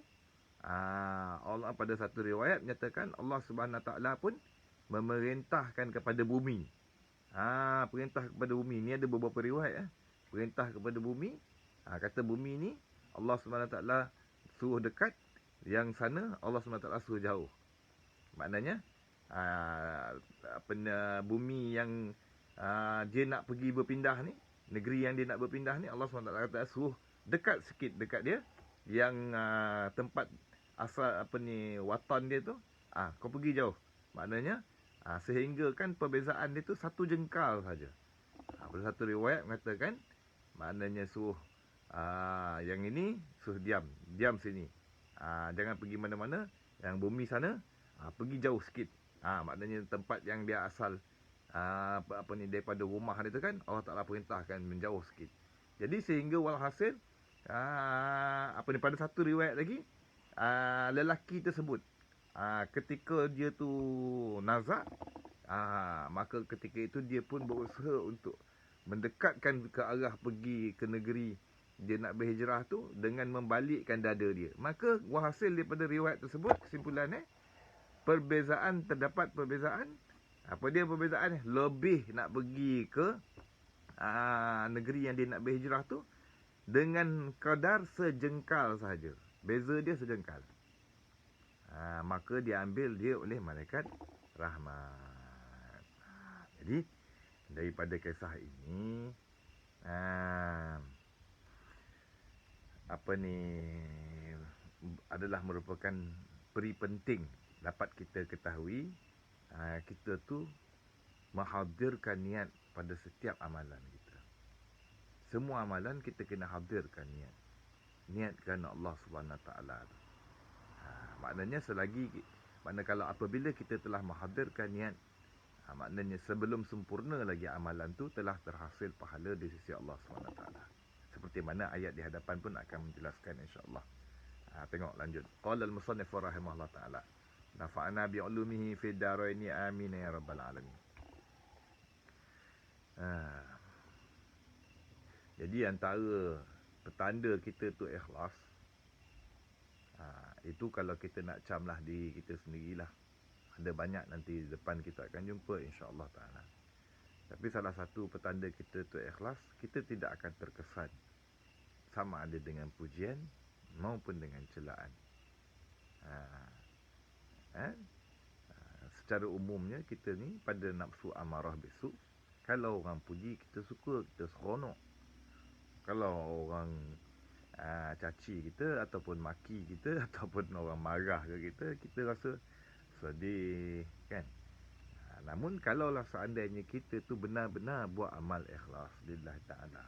Allah pada satu riwayat menyatakan Allah SWT pun memerintahkan kepada bumi. Perintah kepada bumi ni ada beberapa riwayat. Perintah kepada bumi, kata bumi ni Allah SWT suruh dekat, yang sana Allah SWT suruh jauh. Maknanya bumi yang dia nak pergi berpindah ni, negeri yang dia nak berpindah ni, Allah SWT kata suruh dekat sikit dekat dia. Yang tempat asal watan dia tu, kau pergi jauh. Maknanya sehingga kan perbezaan dia tu satu jengkal saja. Pada satu riwayat mengatakan, maknanya suruh yang ini suruh diam sini. Jangan pergi mana-mana. Yang bumi sana pergi jauh sikit. Maknanya tempat yang dia asal daripada rumah dia tu kan, Allah Ta'ala perintahkan menjauh sikit. Jadi sehingga walhasil pada satu riwayat lagi, lelaki tersebut ketika dia tu nazak, maka ketika itu dia pun berusaha untuk mendekatkan ke arah pergi ke negeri dia nak berhijrah tu dengan membalikkan dada dia. Maka hasil daripada riwayat tersebut, kesimpulannya terdapat perbezaan. Apa dia perbezaan? Lebih nak pergi ke negeri yang dia nak berhijrah tu dengan kadar sejengkal sahaja. Beza dia sejengkal. Maka diambil dia oleh malaikat rahmat. Jadi daripada kisah ini adalah merupakan peri penting dapat kita ketahui. Kita tu menghadirkan niat pada setiap amalan kita. Semua amalan kita kena hadirkan niat. Niat kerana Allah SWT. Maknanya kalau apabila kita telah menghadirkan niat Maknanya sebelum sempurna lagi amalan tu telah terhasil pahala di sisi Allah SWT. Seperti mana ayat di hadapan pun akan menjelaskan insya-Allah. Tengok lanjut. Qala al-musannif rahimahullah taala. Nafa'ana bi'ulumihi fid daraini amin ya rabbal alamin. Jadi antara petanda kita tu ikhlas, itu kalau kita nak camlah diri kita sendirilah. Ada banyak nanti depan kita akan jumpa insya-Allah taala. Tapi salah satu petanda kita tu ikhlas, kita tidak akan terkesan sama ada dengan pujian maupun dengan celaan. Secara umumnya kita ni pada nafsu amarah besok, kalau orang puji kita suka, kita seronok. Kalau orang caci kita ataupun maki kita ataupun orang marah ke kita, kita rasa sedih kan. Namun kalaulah seandainya kita tu benar-benar buat amal ikhlas lillahi ta'ala,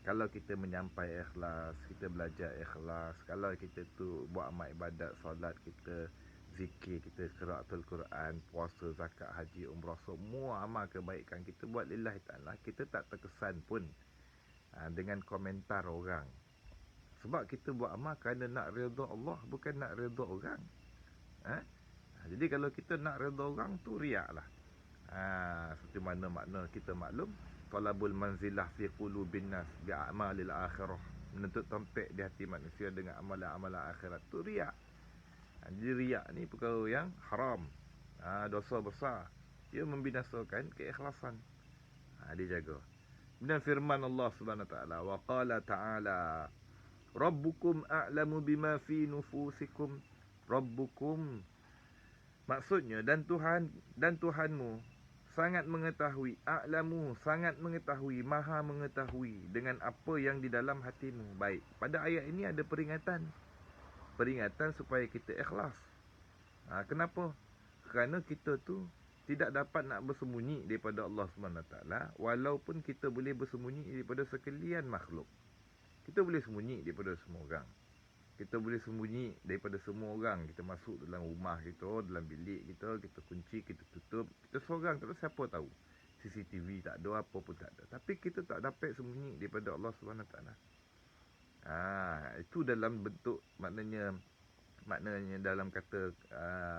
kalau kita menyampai ikhlas, kita belajar ikhlas, kalau kita tu buat amal ibadat, solat kita, zikir kita, qiraatul Quran, puasa, zakat, haji, umrah, semua amal kebaikan kita buat lillahi ta'ala, kita tak terkesan pun dengan komentar orang. Sebab kita buat amal kerana nak redha Allah, bukan nak redha orang. Jadi kalau kita nak redha orang tu riak lah. Seperti mana makna kita maklum, talabul manzilah fi qulubin nas bi a'malil akhirah, menuntut tempat di hati manusia dengan amalan-amalan akhirat tu riak. Jadi riak ni perkara yang haram, dosa besar, ia membinasakan keikhlasan. Dia jaga. Dan firman Allah Subhanahu wa taala, wa qala ta'ala rabbukum a'lamu bima fi nufusikum. Rabbukum maksudnya dan Tuhanmu sangat mengetahui, a'lamu sangat mengetahui, maha mengetahui dengan apa yang di dalam hatimu. Baik, pada ayat ini ada peringatan supaya kita ikhlas. Kenapa? Kerana kita tu tidak dapat nak bersembunyi daripada Allah SWT, walaupun kita boleh bersembunyi daripada sekalian makhluk. Kita boleh sembunyi daripada semua orang. Kita boleh sembunyi daripada semua orang. Kita masuk dalam rumah kita, dalam bilik kita, kita kunci, kita tutup. Kita seorang, tak ada siapa tahu. CCTV tak ada, apa pun tak ada. Tapi kita tak dapat sembunyi daripada Allah SWT. Itu dalam bentuk, maknanya dalam kata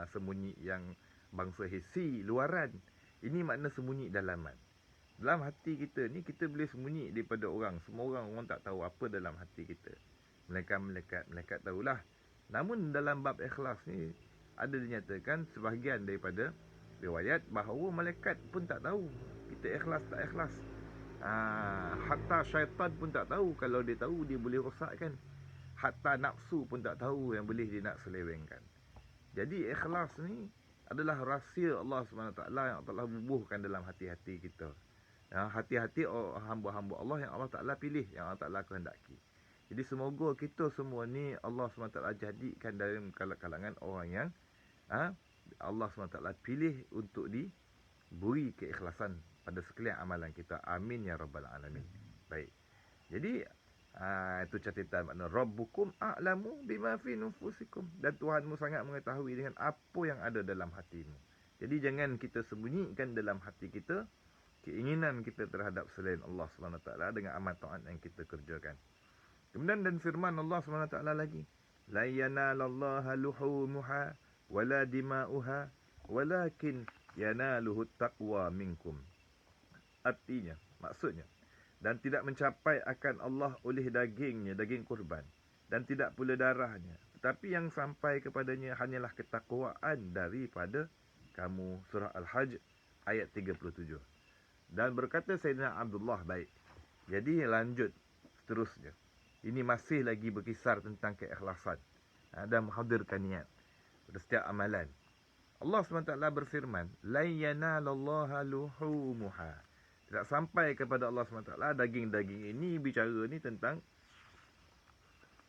sembunyi yang bangsa hissi, luaran. Ini makna sembunyi dalaman. Dalam hati kita ni, kita boleh sembunyi daripada orang. Semua orang tak tahu apa dalam hati kita. Malaikat tahulah. Namun dalam bab ikhlas ni, ada dinyatakan sebahagian daripada riwayat bahawa malaikat pun tak tahu kita ikhlas tak ikhlas. Hatta syaitan pun tak tahu. Kalau dia tahu, dia boleh rosakkan. Hatta nafsu pun tak tahu yang boleh dia nak selewengkan. Jadi ikhlas ni adalah rahsia Allah SWT yang telah bubuhkan dalam hati-hati kita. Hati-hati hamba-hamba Allah yang Allah Ta'ala pilih, yang Allah Ta'ala kehendaki. Jadi semoga kita semua ni Allah SWT jadikan dalam kalangan orang yang Allah SWT pilih untuk diberi keikhlasan pada sekalian amalan kita. Amin ya rabbal alamin. Baik. Jadi itu catatan makna Rabbukum a'lamu bima fi nufusikum, dan Tuhanmu sangat mengetahui dengan apa yang ada dalam hatimu. Jadi jangan kita sembunyikan dalam hati kita keinginan kita terhadap selain Allah SWT dengan amal taat yang kita kerjakan. Kemudian dan firman Allah SWT lagi, la yanalallaha luhumuha wala dima'uha walakin yanaluhu taqwa minkum. Artinya, maksudnya, dan tidak mencapai akan Allah oleh dagingnya, daging kurban, dan tidak pula darahnya, tetapi yang sampai kepadanya hanyalah ketakwaan daripada kamu. Surah Al-Hajj ayat 37. Dan berkata Sayyidina Abdullah, baik, jadi lanjut seterusnya. Ini masih lagi berkisar tentang keikhlasan dan menghadirkan niat pada setiap amalan. Allah SWT berfirman, la yanalallaha luhumuha, tidak sampai kepada Allah SWT daging-daging ini. Bicara ni tentang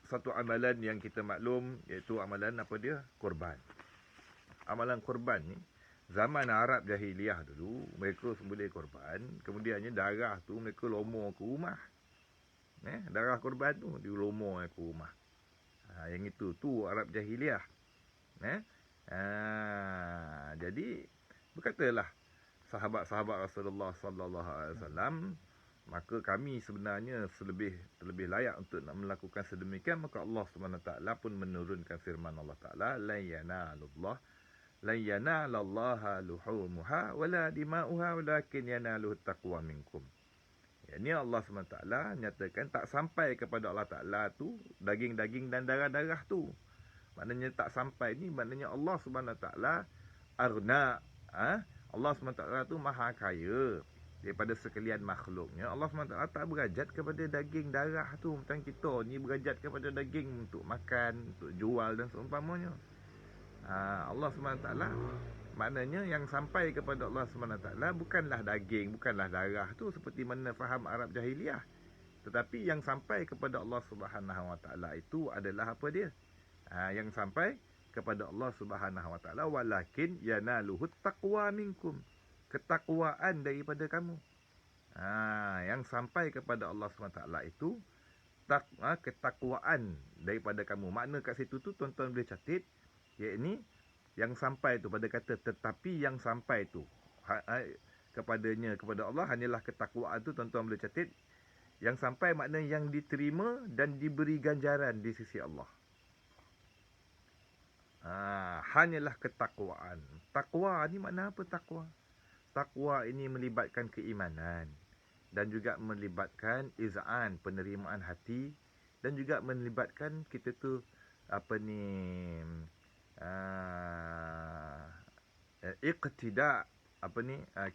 satu amalan yang kita maklum, iaitu amalan apa dia? Korban. Amalan korban ni, zaman Arab jahiliah dulu, mereka sembelih korban, kemudiannya darah tu mereka lomor ke rumah. Darah korban tu dilomor ke rumah. Yang itu tu Arab jahiliah. Jadi Berkatalah sahabat-sahabat Rasulullah sallallahu alaihi wasallam, maka kami sebenarnya terlebih layak untuk nak melakukan sedemikian. Maka Allah Subhanahu taala pun menurunkan firman Allah taala, la yanalallaha luhumuha wala dima'uha walakin yanaluhu taqwa minkum. Ini Allah SWT nyatakan tak sampai kepada Allah Ta'ala tu daging-daging dan darah-darah tu. Maknanya tak sampai ni, maknanya Allah SWT arna. Allah SWT tu maha kaya daripada sekalian makhluknya. Allah SWT tak berajat kepada daging darah tu. Macam kita ni berajat kepada daging untuk makan, untuk jual dan seumpamanya. Allah SWT maknanya yang sampai kepada Allah SWT bukanlah daging, bukanlah darah tu seperti mana faham Arab jahiliah. Tetapi yang sampai kepada Allah SWT itu adalah apa dia? Yang sampai kepada Allah SWT walakin yanaluhut taqwa minkum. Ketakwaan daripada kamu. Yang sampai kepada Allah SWT itu ketakwaan daripada kamu. Makna kat situ tu tuan-tuan boleh catat, yakni yang sampai tu pada kata tetapi yang sampai tu kepadanya, kepada Allah hanyalah ketakwaan tu, tuan-tuan boleh catat. Yang sampai makna yang diterima dan diberi ganjaran di sisi Allah. Hanyalah ketakwaan. Takwa ni makna apa takwa? Takwa ini melibatkan keimanan dan juga melibatkan iz'an, penerimaan hati, dan juga melibatkan kita tu iqtida,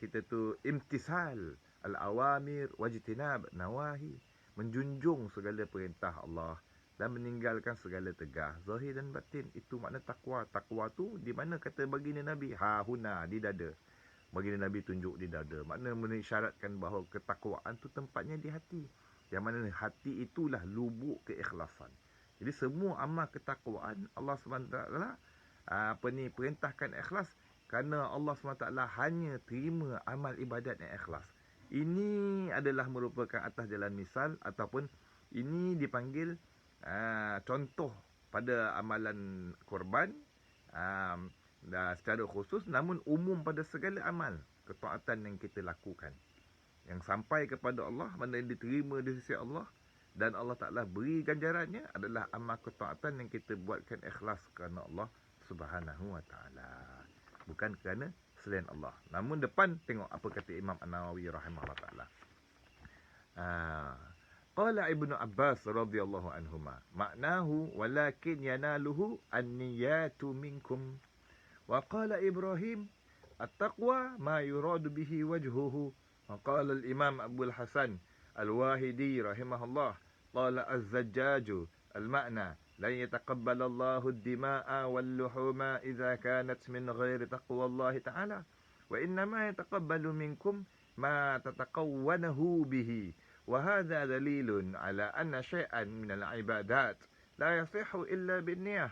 kita tu imtisal al-awamir wajtinab nawahi, menjunjung segala perintah Allah dan meninggalkan segala tegah zahir dan batin. Itu makna takwa. Takwa tu di mana kata baginda Nabi? Huna, di dada. Baginda Nabi tunjuk di dada. Makna mengisyaratkan bahawa ketakwaan tu tempatnya di hati. Yang mana hati itulah lubuk keikhlasan. Jadi semua amal ketakwaan Allah SWT perintahkan ikhlas, kerana Allah SWT hanya terima amal ibadat yang ikhlas. Ini adalah merupakan atas jalan misal, ataupun ini dipanggil contoh pada amalan korban secara khusus, namun umum pada segala amal ketaatan yang kita lakukan. Yang sampai kepada Allah, mana yang diterima di sisi Allah dan Allah Ta'ala beri ganjarannya, adalah amal ketaatan yang kita buatkan ikhlas kerana Allah Subhanahu wa ta'ala, bukan kerana selain Allah. Namun depan tengok apa kata Imam An-Nawawi rahimahullah ta'ala. Qala Ibnu Abbas radhiyallahu anhuma, maknahu walakin yanaluhu an-niyatu minkum. Wa qala Ibrahim, at-taqwa ma yuradu bihi wajhuhu. Wa qala al-Imam Abu al-Hasan al-Wahidi rahimahullah, qala az-Zajjaju al-ma'na لن يتقبل الله الدماء واللحوم إذا كانت من غير تقوى الله تعالى وإنما يتقبل منكم ما تتقونه به وهذا دليل على أن شيئا من العبادات لا يصح إلا بالنية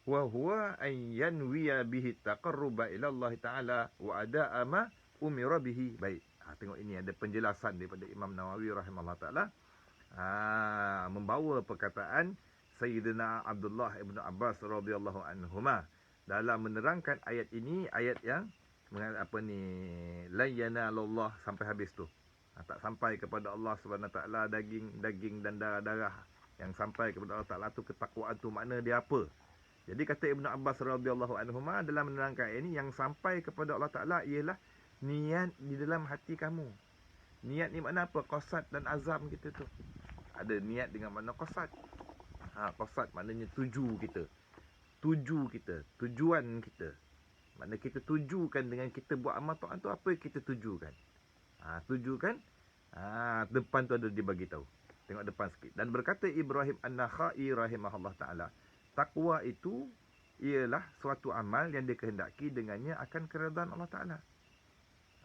وهو أن ينوي به التقرب إلى الله تعالى وأداء ما أمر به. Baik, tengok ini ada penjelasan daripada Imam Nawawi rahimahullah ta'ala, membawa perkataan Sayyidina Abdullah ibn Abbas radhiyallahu anhuma dalam menerangkan ayat ini, ayat yang la yanalullah sampai habis tu. Tak sampai kepada Allah Subhanahu taala daging dan darah-darah. Yang sampai kepada Allah Taala tu ketakwaan tu, makna dia apa? Jadi kata Ibnu Abbas radhiyallahu anhuma dalam menerangkan ayat ini, yang sampai kepada Allah Taala ialah niat di dalam hati kamu. Niat ni makna apa? Qasad dan azam kita tu. Ada niat dengan makna qasad. Qasad maknanya tuju kita. Tujuan kita. Maknanya kita tujukan dengan kita buat amal taat tu, apa yang kita tujukan. Tujukan. Depan tu ada dibagi tahu. Tengok depan sikit. Dan berkata Ibrahim An-Nakhai rahimahullah ta'ala, takwa itu ialah suatu amal yang dikehendaki dengannya akan keredaan Allah Ta'ala.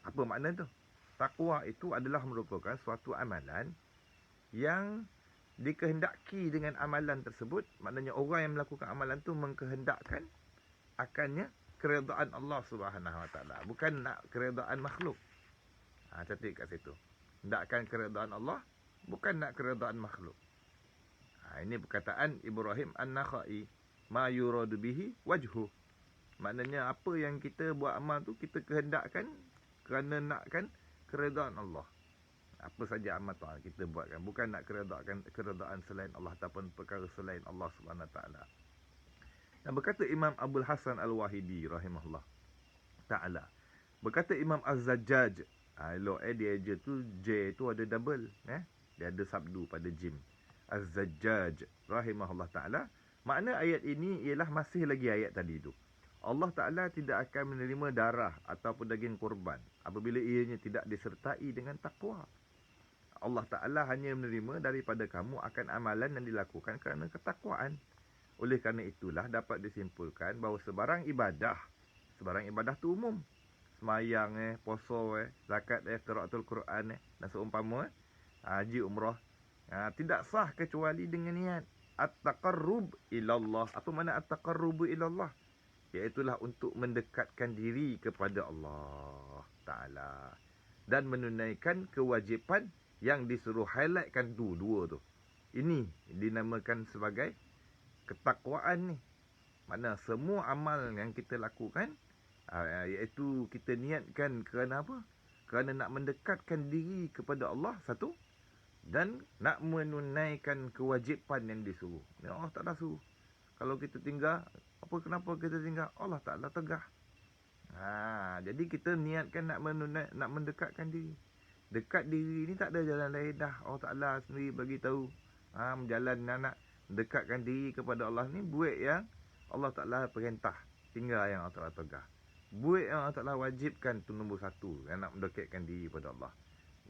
Apa makna tu? Takwa itu adalah merupakan suatu amalan yang dikehendaki dengan amalan tersebut. Maknanya orang yang melakukan amalan tu mengkehendakkan akannya keredaan Allah Subhanahu wa taala, bukan nak keredaan makhluk. Catat kat situ. Hendakkan keredaan Allah, bukan nak keredaan makhluk. Ini perkataan Ibrahim An-Nakhai, ma yuradu bihi wajhu. Maknanya apa yang kita buat amal tu kita kehendakkan kerana nakkan keredaan Allah. Apa saja amal taat kita buatkan, bukan nak keredaan selain Allah ataupun perkara selain Allah Subhanahu Wa Taala. Dan berkata Imam Abdul Hasan Al-Wahidi rahimahullah taala. Berkata Imam Az-Zajjaj, elok dia je tu J tu ada double, dia ada sabdu pada jim. Az-Zajjaj rahimahullah taala, makna ayat ini ialah masih lagi ayat tadi tu. Allah Taala tidak akan menerima darah ataupun daging korban apabila ianya tidak disertai dengan takwa. Allah Ta'ala hanya menerima daripada kamu akan amalan yang dilakukan kerana ketakwaan. Oleh kerana itulah dapat disimpulkan bahawa sebarang ibadah tu umum. Semayang, poso, zakat, qiraatul Quran dan seumpama, haji, umrah. Tidak sah kecuali dengan niat at-taqarrub ilallah. Apa makna at-taqarrub ilallah? Iaitulah untuk mendekatkan diri kepada Allah Ta'ala dan menunaikan kewajipan yang disuruh highlightkan tu, dua tu. Ini dinamakan sebagai ketakwaan ni. Makna semua amal yang kita lakukan, iaitu kita niatkan kerana apa? Kerana nak mendekatkan diri kepada Allah, satu. Dan nak menunaikan kewajipan yang disuruh. Allah Ta'ala suruh. Kalau kita tinggal, kenapa kita tinggal? Allah Ta'ala tegah. Jadi kita niatkan nak mendekatkan diri. Dekat diri ni tak ada jalan lain dah. Allah Ta'ala sendiri bagi tahu. Jalan nak dekatkan diri kepada Allah ni, buat yang Allah Ta'ala perintah. Tinggal yang Allah Ta'ala tegah. Buat yang Allah Ta'ala wajibkan tu nombor satu. Yang nak mendekatkan diri kepada Allah.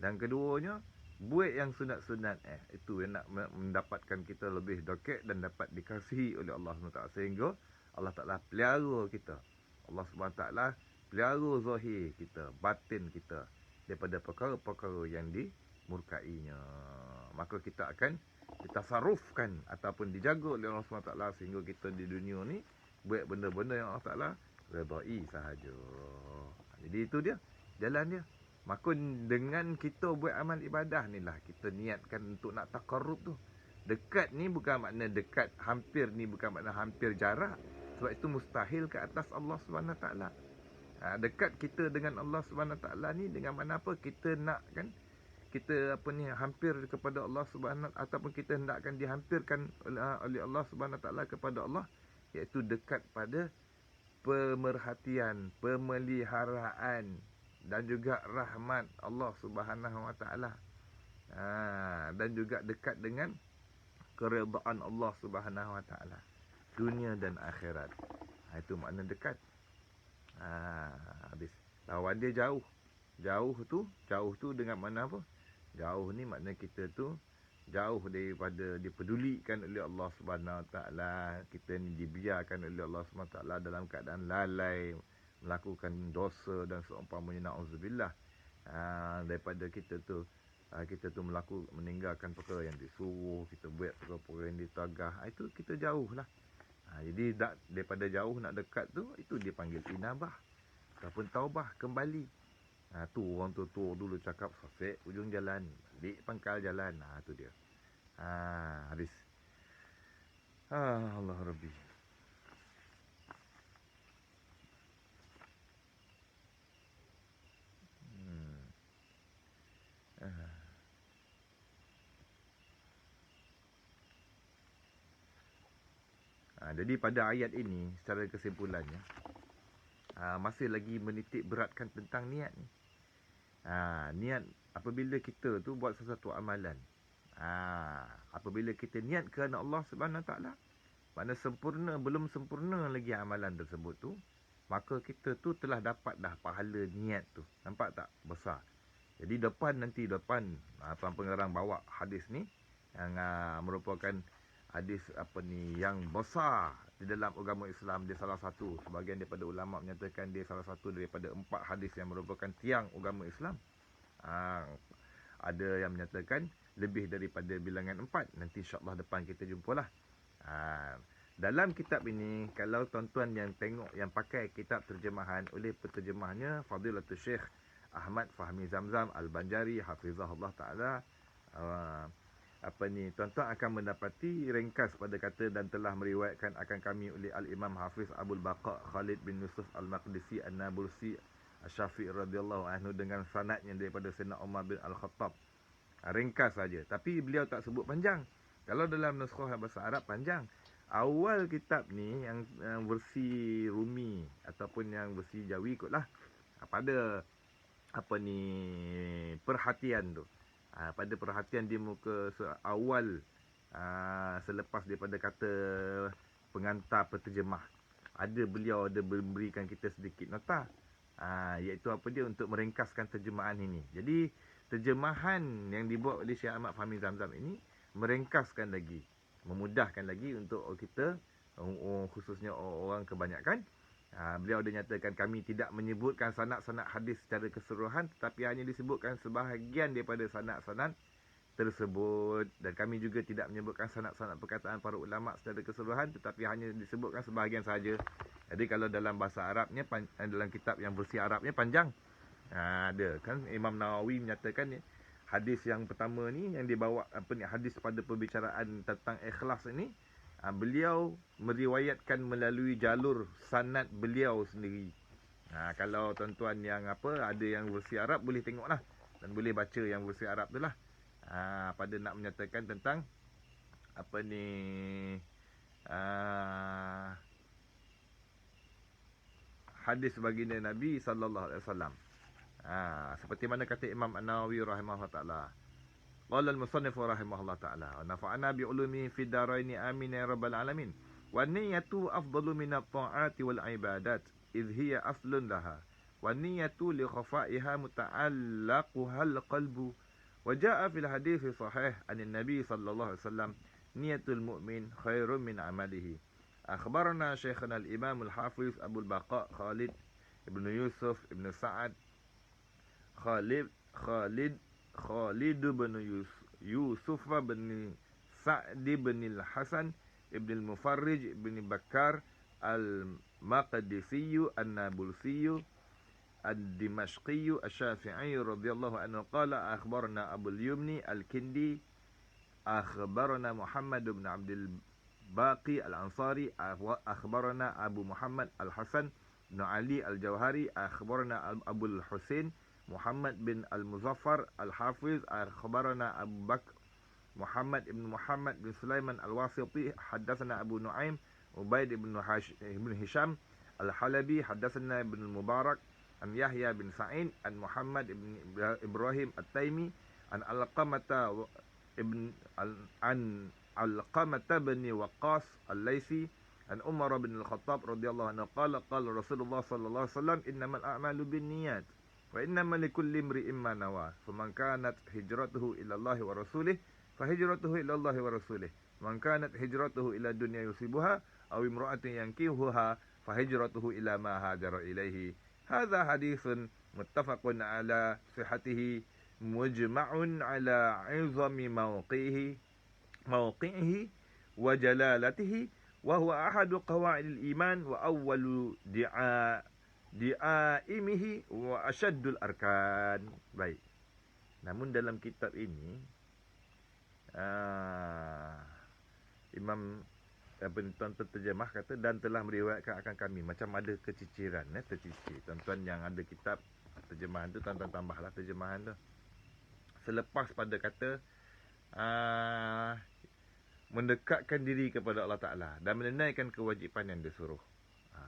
Dan keduanya, buat yang sunat-sunat. Itu yang nak mendapatkan kita lebih dekat dan dapat dikasihi oleh Allah SWT. Sehingga Allah Ta'ala pelihara kita. Allah SWT pelihara zahir kita, batin kita daripada perkara-perkara yang dimurkainya. Maka kita akan ditasarrufkan ataupun dijaga oleh Allah SWT sehingga kita di dunia ni buat benda-benda yang Allah Ta'ala redai sahaja. Jadi itu dia, jalan dia. Maka dengan kita buat amal ibadah ni lah kita niatkan untuk nak taqarrub tu. Dekat ni bukan makna dekat, hampir ni bukan makna hampir jarak. Sebab itu mustahil ke atas Allah SWT. Dekat kita dengan Allah SWT ni dengan mana apa? Kita nak kan, kita hampir kepada Allah SWT, ataupun kita hendakkan dihampirkan oleh Allah SWT kepada Allah, iaitu dekat pada pemerhatian, pemeliharaan dan juga rahmat Allah SWT. Dan juga dekat dengan keredaan Allah SWT, dunia dan akhirat. Itu makna dekat. Habis. Lawan dia jauh. Jauh tu dengan makna apa? Jauh ni makna kita tu jauh daripada dipedulikan oleh Allah Subhanahu Wa Taala. Kita ni dibiarkan oleh Allah Subhanahu Wa Taala dalam keadaan lalai, melakukan dosa dan seumpamanya, na'udzubillah. Daripada kita tu meninggalkan perkara yang disuruh, kita buat perkara-perkara yang ditagah. Itu kita jauh lah. Jadi daripada jauh nak dekat tu, itu dia panggil inabah ataupun taubah, kembali. Tu orang tua dulu cakap, sosek ujung jalan, balik pangkal jalan. Tu dia. Habis. Allah Rabbi. Jadi pada ayat ini, secara kesimpulannya, masih lagi menitik beratkan tentang niat ni. Niat apabila kita tu buat sesuatu amalan. Apabila kita niat kerana Allah Subhanahu Taala, mana sempurna, belum sempurna lagi amalan tersebut tu, maka kita tu telah dapat dah pahala niat tu. Nampak tak? Besar. Jadi depan, Tuan Pengarang bawa hadis ni yang merupakan hadis yang besar di dalam agama Islam. Dia salah satu, sebahagian daripada ulama menyatakan dia salah satu daripada 4 hadis yang merupakan tiang agama Islam. Ada yang menyatakan lebih daripada bilangan 4. Nanti insya-Allah depan kita jumpalah. Dalam kitab ini, kalau tuan-tuan yang tengok, yang pakai kitab terjemahan oleh penterjemahnya Fadilatul Syekh Ahmad Fahmi Zamzam Al-Banjari hafizahullah taala, tuan-tuan akan mendapati ringkas pada kata dan telah meriwayatkan akan kami oleh Al-Imam Hafiz Abdul Baqa Khalid bin Yusuf Al-Maqdisi An-Nabulsi Asy-Syafi'i radhiyallahu anhu dengan sanadnya daripada Sayyidina Umar bin Al-Khattab. Ringkas saja, tapi beliau tak sebut panjang. Kalau dalam nuskhah bahasa Arab panjang. Awal kitab ni yang versi Rumi ataupun yang versi Jawi ikutlah pada perhatian tu. Pada perhatian di muka awal selepas daripada kata pengantar penterjemah, beliau ada memberikan kita sedikit nota, iaitu untuk meringkaskan terjemahan ini. Jadi terjemahan yang dibuat oleh Syekh Ahmad Fahmi Zamzam ini meringkaskan lagi, memudahkan lagi untuk kita, khususnya orang kebanyakan. Beliau ada nyatakan kami tidak menyebutkan sanad-sanad hadis secara keseluruhan, tetapi hanya disebutkan sebahagian daripada sanad-sanad tersebut, dan kami juga tidak menyebutkan sanad-sanad perkataan para ulama secara keseluruhan, tetapi hanya disebutkan sebahagian saja. Jadi kalau dalam bahasa Arabnya, dalam kitab yang versi Arabnya panjang, ada kan Imam Nawawi menyatakan hadis yang pertama ni yang dibawa hadis pada perbicaraan tentang ikhlas ini, beliau meriwayatkan melalui jalur sanad beliau sendiri. Kalau tuan-tuan yang ada yang versi Arab boleh tengoklah dan boleh baca yang versi Arab tu lah. Pada nak menyatakan tentang hadis baginda Nabi sallallahu alaihi wasallam. Seperti mana kata Imam An-Nawawi rahimahullah taala. Qala al-musannif rahimahullah taala, wa nafa'ana bi ulumihi fid daraini amin ya rabbal alamin. Wa niyyatu afdalu min at-ta'ati wal ibadat idh hiya aslun laha. Wa niyyatu li khafa'iha muta'allaquha al-qalbu. Wa ja'a fil hadits sahih an an-nabi sallallahu alaihi wasallam niyatul mu'min khairun min amalihi. Akhbarana syekhana al-imam al-hafiz Abdul Baqa Khalid ibn Yusuf ibn Sa'ad Khalid bin Yusuf bin Sa'd bin al-Hasan ibn al-Mufarrij bin Bakar al-Maqdisi an-Nabulsi ad-Dimashqi asy-Syafi'i radhiyallahu anhu qala akhbarana Abu al-Yumni al-Kindi akhbarana Muhammad bin Abdul Baqi al-Ansari akhbarana Abu Muhammad al-Hasan bin Ali al-Jawhari akhbarana Abu al-Husain Muhammad bin Al-Muzaffar Al-Hafiz akhbarana Abu Bakr Muhammad bin Sulaiman Al-Wasiti haddatsana Abu Nuaim Ubaid ibn Hisham Al-Halabi haddatsana Ibn Mubarak an Yahya bin Sa'id an Muhammad ibn Ibrahim At-Taimi an Al-Qamata bin Waqqas Al-Laisi an Umar bin Al-Khattab radhiyallahu anhu qala Rasulullah sallallahu alaihi wasallam innamal a'malu binniyat wa innamal likulli imri'in ma nawa faman kanat hijratuhu ila Allah wa rasulih fahijratuhu ila Allah wa rasulih man kanat hijratuhu ila dunya yusibuha aw imra'atin yankihuha fahijratuhu ila ma hajara ilaihi. Hadza haditsun muttafaqun ala sihhatihi mujma'un ala 'izami mawqi'ihi wa jalalatihi wa huwa ahadu qawa'idil iman wa awwalu di'aimihi wa asyaddul arkan. Baik. Namun dalam kitab ini Imam tuan terjemah kata dan telah meriwayatkan akan kami, macam ada keciciran tercicir. Tuan-tuan yang ada kitab terjemahan tu, tuan-tuan tambahlah terjemahan tu. Selepas pada kata mendekatkan diri kepada Allah Ta'ala dan menunaikan kewajipan yang disuruh,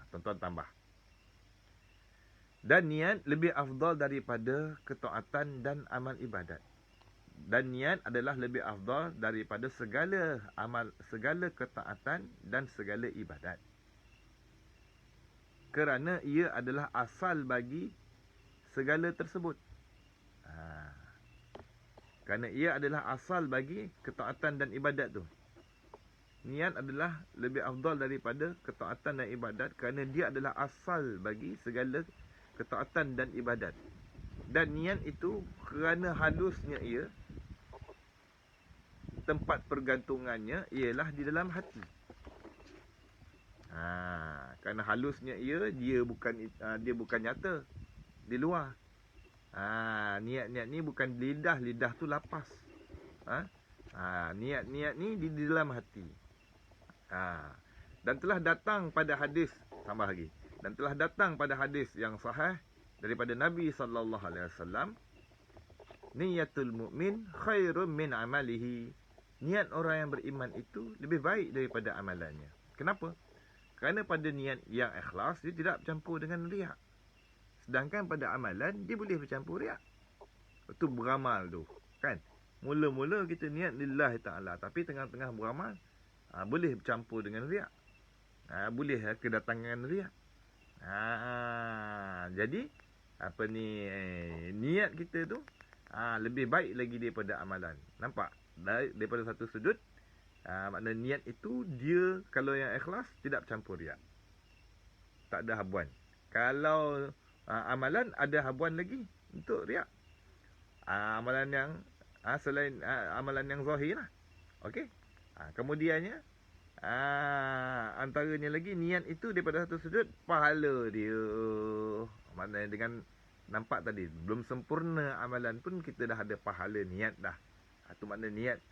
tuan-tuan tambah. Dan niat lebih afdal daripada ketaatan dan amal ibadat. Dan niat adalah lebih afdal daripada segala amal, segala ketaatan dan segala ibadat. Kerana ia adalah asal bagi segala tersebut. Kerana ia adalah asal bagi ketaatan dan ibadat tu. Niat adalah lebih afdal daripada ketaatan dan ibadat kerana dia adalah asal bagi segala ketaatan dan ibadat. Dan niat itu kerana halusnya ia, tempat pergantungannya ialah di dalam hati. Kerana halusnya ia, dia bukan nyata di luar. Niat-niat ni bukan lidah tu lapas. Niat-niat ni di dalam hati. Dan telah datang pada hadis, tambah lagi. Dan telah datang pada hadis yang sahih daripada Nabi sallallahu alaihi wasallam, niyatul mu'min khairun min amalihi. Niat orang yang beriman itu lebih baik daripada amalannya. Kenapa? Kerana pada niat yang ikhlas dia tidak bercampur dengan riak. Sedangkan pada amalan dia boleh bercampur riak. Itu beramal tu, kan? Mula-mula kita niat lillahi ta'ala, tapi tengah-tengah beramal boleh bercampur dengan riak. Boleh kedatangan riak. Jadi niat kita tu lebih baik lagi daripada amalan. Nampak? Daripada satu sudut, makna niat itu dia kalau yang ikhlas tidak bercampur riak. Tak ada habuan. Kalau amalan ada habuan lagi untuk riak. Amalan yang selain amalan yang zahir lah. Okey. Kemudiannya antaranya lagi niat itu daripada satu sudut pahala dia. Maknanya dengan nampak tadi belum sempurna amalan pun kita dah ada pahala niat dah. Itu makna niat.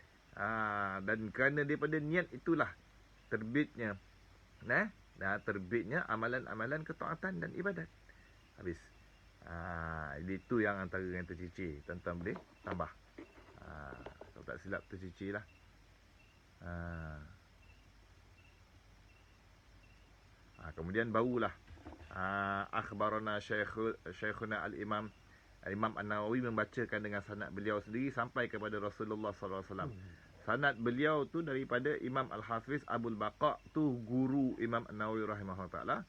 Dan kerana daripada niat itulah terbitnya terbitnya amalan-amalan ketaatan dan ibadat. Habis. Itu yang antara yang tercicir. Tuan-tuan boleh tambah. Kalau tak silap tercicir lah. Kemudian barulah akhbarana Syekhuna al-Imam An-Nawawi membacakan dengan sanad beliau sendiri sampai kepada Rasulullah sallallahu alaihi wasallam. Sanad beliau tu daripada Imam Al-Hafiz Abul Baqa, tu guru Imam An-Nawawi rahimahullah taala,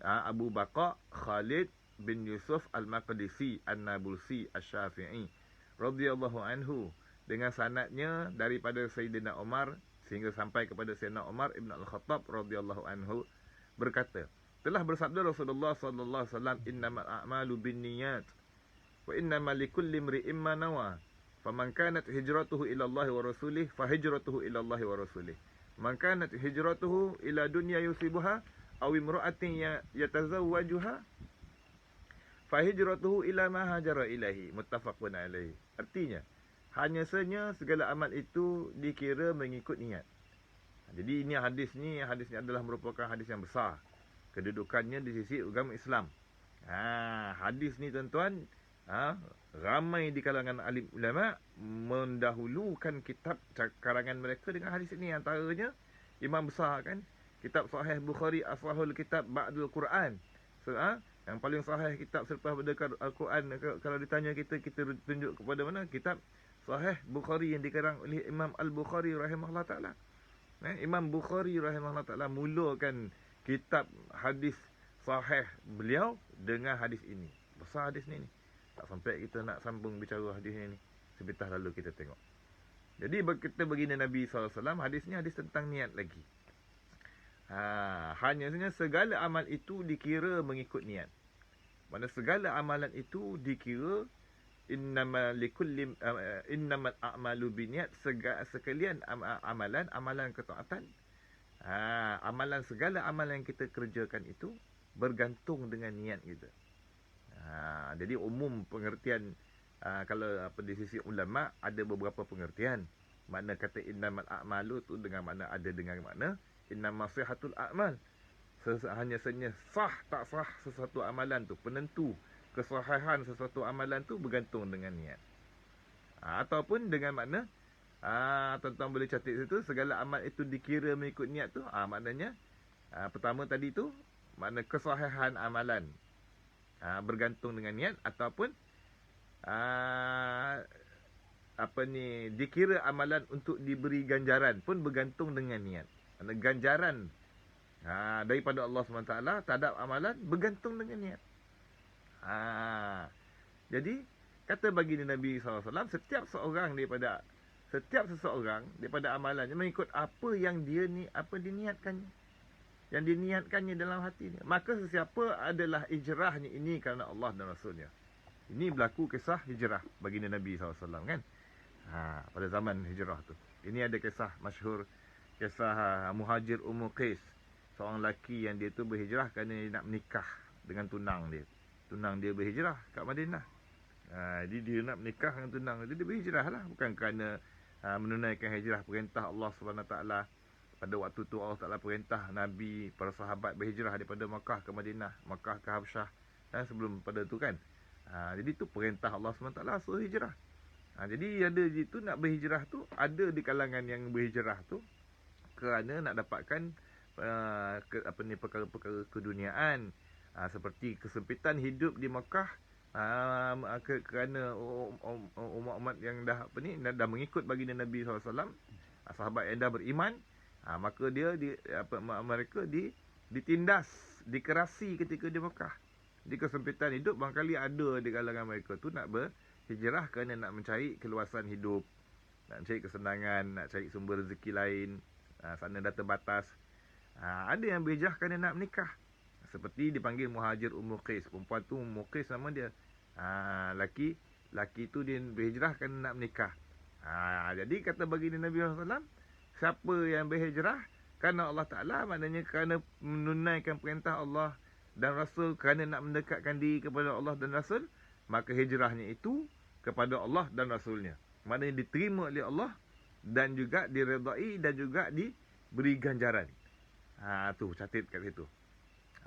Abu Baqa Khalid bin Yusuf Al-Maqdisi An-Nabulsi Asy-Syafi'i radhiyallahu anhu, dengan sanadnya daripada Sayyidina Umar sehingga sampai kepada Sayyidina Umar Ibn Al-Khattab radhiyallahu anhu berkata, telah bersabda Rasulullah sallallahu alaihi wasallam, innamal a'malu binniyat wa innamal likulli imri'in ma nawa, faman kanat hijratuhu ila Allah wa rasulih fa hijratuhu ila Allah wa rasulih, man kanat hijratuhu ila dunya yusibuha aw imra'atin yatazawwajuha fa hijratuhu ila ma hajara ilaihi, muttafaqun alaihi. Artinya hanya saja segala amal itu dikira mengikut niat. Jadi ini hadis ni adalah merupakan hadis yang besar. Kedudukannya di sisi agama Islam. Hadis ni tuan-tuan, ramai di kalangan alim ulama mendahulukan kitab karangan mereka dengan hadis ini. Antaranya imam besar kan, kitab Sahih Bukhari Ashahul Kitab Ba'dul Quran. Yang paling sahih kitab selepas pada Al-Quran. Kalau ditanya kita tunjuk kepada mana? Kitab Sahih Bukhari yang dikarang oleh Imam Al-Bukhari rahimahullah ta'ala. Imam Bukhari rahimahullah ta'ala mulakan kitab hadis sahih beliau dengan hadis ini. Besar hadis ni. Tak sampai kita nak sambung bicara hadis ni. Sebentar lalu kita tengok. Jadi kita begini Nabi SAW, hadis ni hadis tentang niat lagi. Hanya saja segala amal itu dikira mengikut niat. Mana segala amalan itu dikira innamal a'malu binniyat, sekalian amalan ketaatan, segala amalan yang kita kerjakan itu bergantung dengan niat kita. Jadi umum pengertian, kalau di sisi ulama ada beberapa pengertian. Makna kata innamal a'malu tu dengan makna innamas sihatul a'mal, hanya saja sah tak sah sesuatu amalan tu, penentu kesahihan sesuatu amalan tu bergantung dengan niat. Ataupun dengan makna tuan-tuan boleh catat situ, segala amal itu dikira mengikut niat tu, maknanya pertama tadi tu makna kesahihan amalan bergantung dengan niat, ataupun dikira amalan untuk diberi ganjaran pun bergantung dengan niat. Ganjaran daripada Allah SWT terhadap amalan bergantung dengan niat. Jadi kata baginda Nabi SAW, setiap seseorang daripada amalannya mengikut apa yang diniatkannya, yang diniatkannya dalam hatinya. Maka sesiapa adalah hijrahnya ini kerana Allah dan Rasulnya. Ini berlaku kisah hijrah baginda Nabi SAW kan. Pada zaman hijrah tu, ini ada kisah masyhur, kisah Muhajir Ummu Qais, seorang lelaki yang dia tu berhijrah kerana dia nak menikah dengan tunang dia. Tunang dia berhijrah kat Madinah. Jadi dia nak menikah dengan tunang dia berhijrah lah. Bukan kerana menunaikan hijrah, perintah Allah SWT. Pada waktu tu Allah Ta'ala perintah Nabi, para sahabat berhijrah daripada Makkah ke Madinah, Makkah ke Habsyah, sebelum pada tu kan. Jadi tu perintah Allah SWT suruh hijrah. Jadi ada itu nak berhijrah tu, ada di kalangan yang berhijrah tu kerana nak dapatkan perkara-perkara keduniaan, seperti kesempitan hidup di Makkah, kerana umat yang dah dah mengikut baginda Nabi SAW, sahabat yang dah beriman, maka mereka ditindas, dikerasi ketika di Makkah. Di kesempitan hidup, barangkali ada di kalangan mereka tu nak berhijrah kerana nak mencari keluasan hidup, nak cari kesenangan, nak cari sumber rezeki lain, sana dah terbatas. Ada yang berhijrah kerana nak menikah, seperti dipanggil Muhajir Ummu Qais. Perempuan tu Ummu Qais nama dia. Laki tu dia berhijrah kerana nak menikah. Jadi kata baginda Nabi SAW, siapa yang berhijrah kerana Allah Ta'ala, maknanya kerana menunaikan perintah Allah dan Rasul, kerana nak mendekatkan diri kepada Allah dan Rasul, maka hijrahnya itu kepada Allah dan Rasulnya. Maknanya diterima oleh Allah dan juga diredai dan juga diberi ganjaran. Tu catat kat situ.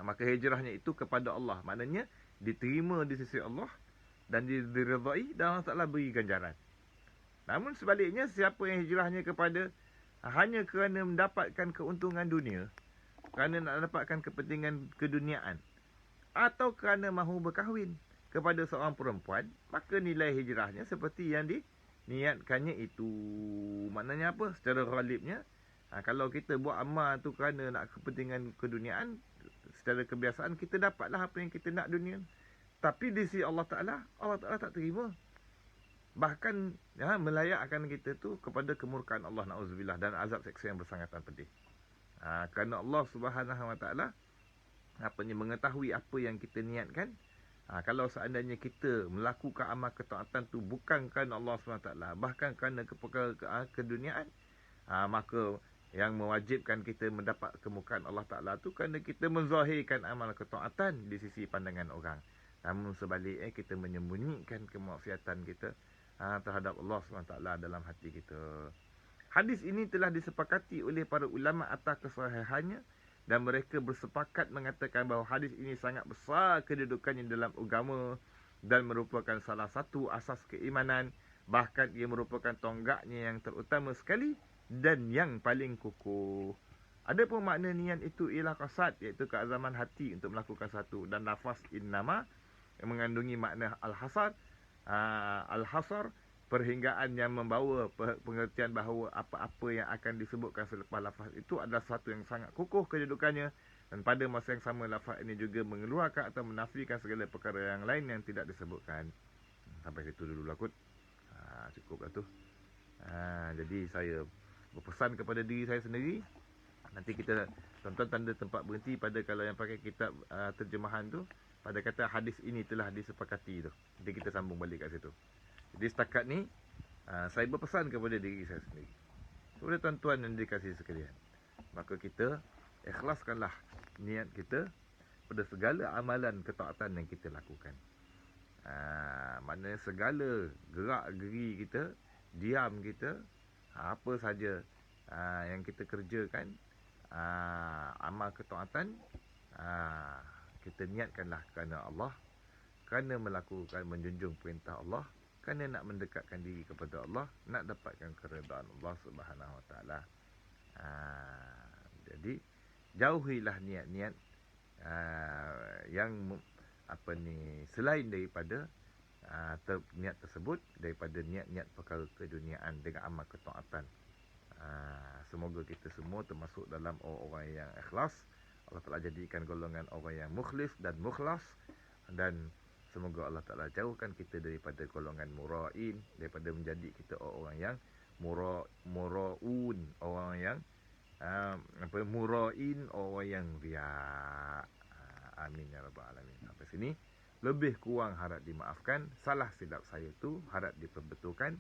Maka hijrahnya itu kepada Allah, maknanya diterima di sisi Allah dan diredai dan Allah Ta'ala beri ganjaran. Namun sebaliknya, siapa yang hijrahnya kepada hanya kerana mendapatkan keuntungan dunia, kerana nak dapatkan kepentingan keduniaan, atau kerana mahu berkahwin kepada seorang perempuan, maka nilai hijrahnya seperti yang diniatkannya itu. Maknanya apa? Secara ghalibnya, kalau kita buat amal tu kerana nak kepentingan keduniaan, secara kebiasaan kita dapatlah apa yang kita nak dunia. Tapi di sisi Allah Ta'ala tak terima. Bahkan melayakkan kita tu kepada kemurkaan Allah, na'udzubillah, dan azab seksa yang bersangatan pedih. Kerana Allah Subhanahu Wa Ta'ala mengetahui apa yang kita niatkan. Kalau seandainya kita melakukan amal ketaatan tu bukan kerana Allah Subhanahu Wa Ta'ala, bahkan kerana keduniaan, maka yang mewajibkan kita mendapat kemurkaan Allah Ta'ala tu kerana kita menzahirkan amal ketaatan di sisi pandangan orang. Namun sebaliknya, kita menyembunyikan kemaksiatan kita terhadap Allah SWT dalam hati kita. Hadis ini telah disepakati oleh para ulama atas kesahihannya, dan mereka bersepakat mengatakan bahawa hadis ini sangat besar kedudukannya dalam agama dan merupakan salah satu asas keimanan. Bahkan ia merupakan tonggaknya yang terutama sekali dan yang paling kukuh. Adapun makna niat itu ialah qasad, iaitu keazaman hati untuk melakukan satu, dan lafaz innama yang mengandungi makna al-hasad, al-hasar, perhinggaan yang membawa pengertian bahawa apa-apa yang akan disebutkan selepas lafaz itu adalah satu yang sangat kukuh kedudukannya, dan pada masa yang sama lafaz ini juga mengeluarkan atau menafikan segala perkara yang lain yang tidak disebutkan. Sampai situ dulu lah kot. Cukup lah tu. Jadi saya berpesan kepada diri saya sendiri, nanti kita tonton tanda tempat berhenti pada kalau yang pakai kitab terjemahan tu, pada kata hadis ini telah disepakati tu. Jadi kita sambung balik kat situ. Jadi setakat ni saya berpesan kepada diri saya sendiri, kepada tuan-tuan yang dikasihi sekalian, maka kita ikhlaskanlah niat kita pada segala amalan ketaatan yang kita lakukan. Maknanya segala gerak-geri kita, diam kita, apa saja yang kita kerjakan, amal ketaatan, kita niatkanlah kerana Allah, kerana melakukan, menjunjung perintah Allah, kerana nak mendekatkan diri kepada Allah, nak dapatkan keredaan Allah Subhanahu Wa Ta'ala. Jadi jauhilah niat-niat yang selain daripada niat tersebut, daripada niat-niat perkara keduniaan dengan amal ketaatan. Semoga kita semua termasuk dalam orang-orang yang ikhlas. Allah Ta'ala jadikan golongan orang yang mukhlis dan mukhlas, dan semoga Allah Ta'ala jauhkan kita daripada golongan mura'in, daripada menjadi kita orang yang mura'un, orang yang mura'in, orang yang riak. Amin ya rabbal alamin. Sampai sini lebih kurang harap dimaafkan. Salah silap saya tu harap diperbetulkan.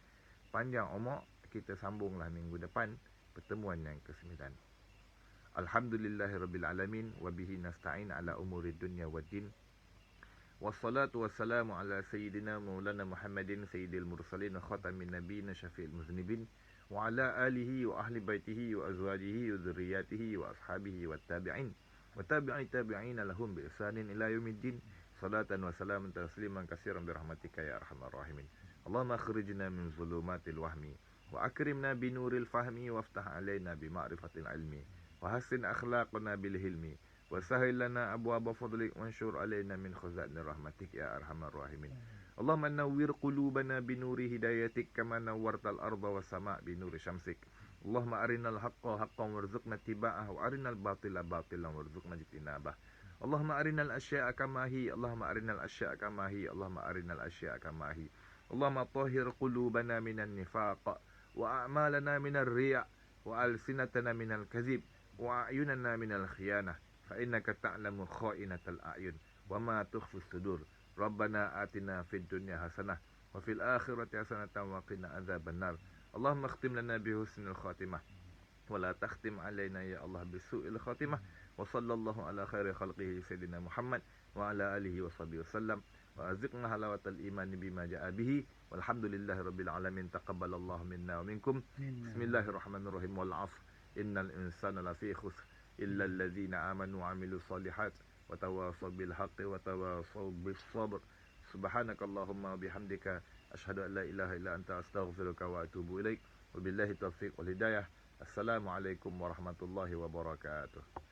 Panjang umur, kita sambunglah minggu depan pertemuan yang ke-9. Alhamdulillahirabbil alamin wa bihi nasta'in ala umurid dunya waddin. Wassalatu wassalamu ala sayyidina maulana Muhammadin sayyidil mursalin khatamin nabiyyin syafi'il muznibin وعلى آله وأهل بيته وأزواجه وذرياته وأصحابه والتابعين والتابعين لهم بإحسان إلى يوم الدين صلاة وسلام تسليما كثيرا برحمتك يا أرحم الراحمين. اللهم أخرجنا من ظلمات الوهم وأكرمنا بنور الفهم وافتح علينا بمعرفة العلم وحسن أخلاقنا بالهلم وسهل لنا أبواب فضلك وانشر علينا من خزائن رحمتك يا أرحم الراحمين. اللهم نور قلوبنا بنور هدايتك كما نورت الأرض والسماء بنور شمسك. اللهم أرنا الحق حقا وارزقنا اتباعه وأرنا الباطل باطلا وارزقنا اجتنابه. اللهم أرنا الأشياء كما هي اللهم أرنا الأشياء كما هي اللهم أرنا الأشياء كما هي. اللهم طهر قلوبنا من النفاق وأعمالنا من الرياء وألسنتنا من الكذب وأعيننا من الخيانة فإنك تعلم خائنة الأعين وما تخفي الصدور. ربنا آتنا في الدنيا حسنة وفي الآخرة حسنة وقنا عذاب النار. اللهم اختم لنا بحسن الخاتمة ولا تختم علينا يا الله بسوء الخاتمة. وصلى الله على خير خلقه سيدنا محمد وعلى آله وصحبه وسلم وأرزقنا حلاوة الإيمان بما جاء به والحمد لله رب العالمين. تقبل الله منا ومنكم. بسم الله الرحمن الرحيم. والعصر إن الإنسان لفي خسر إلا الذين آمنوا وعملوا الصالحات وتواصوا بالحق وتواصوا بالصبر. سبحانك اللهم وبحمدك أشهد أن لا إله إلا أنت أستغفرك وأتوب إليك وبالله التوفيق والهداية. Assalamualaikum warahmatullahi wabarakatuh.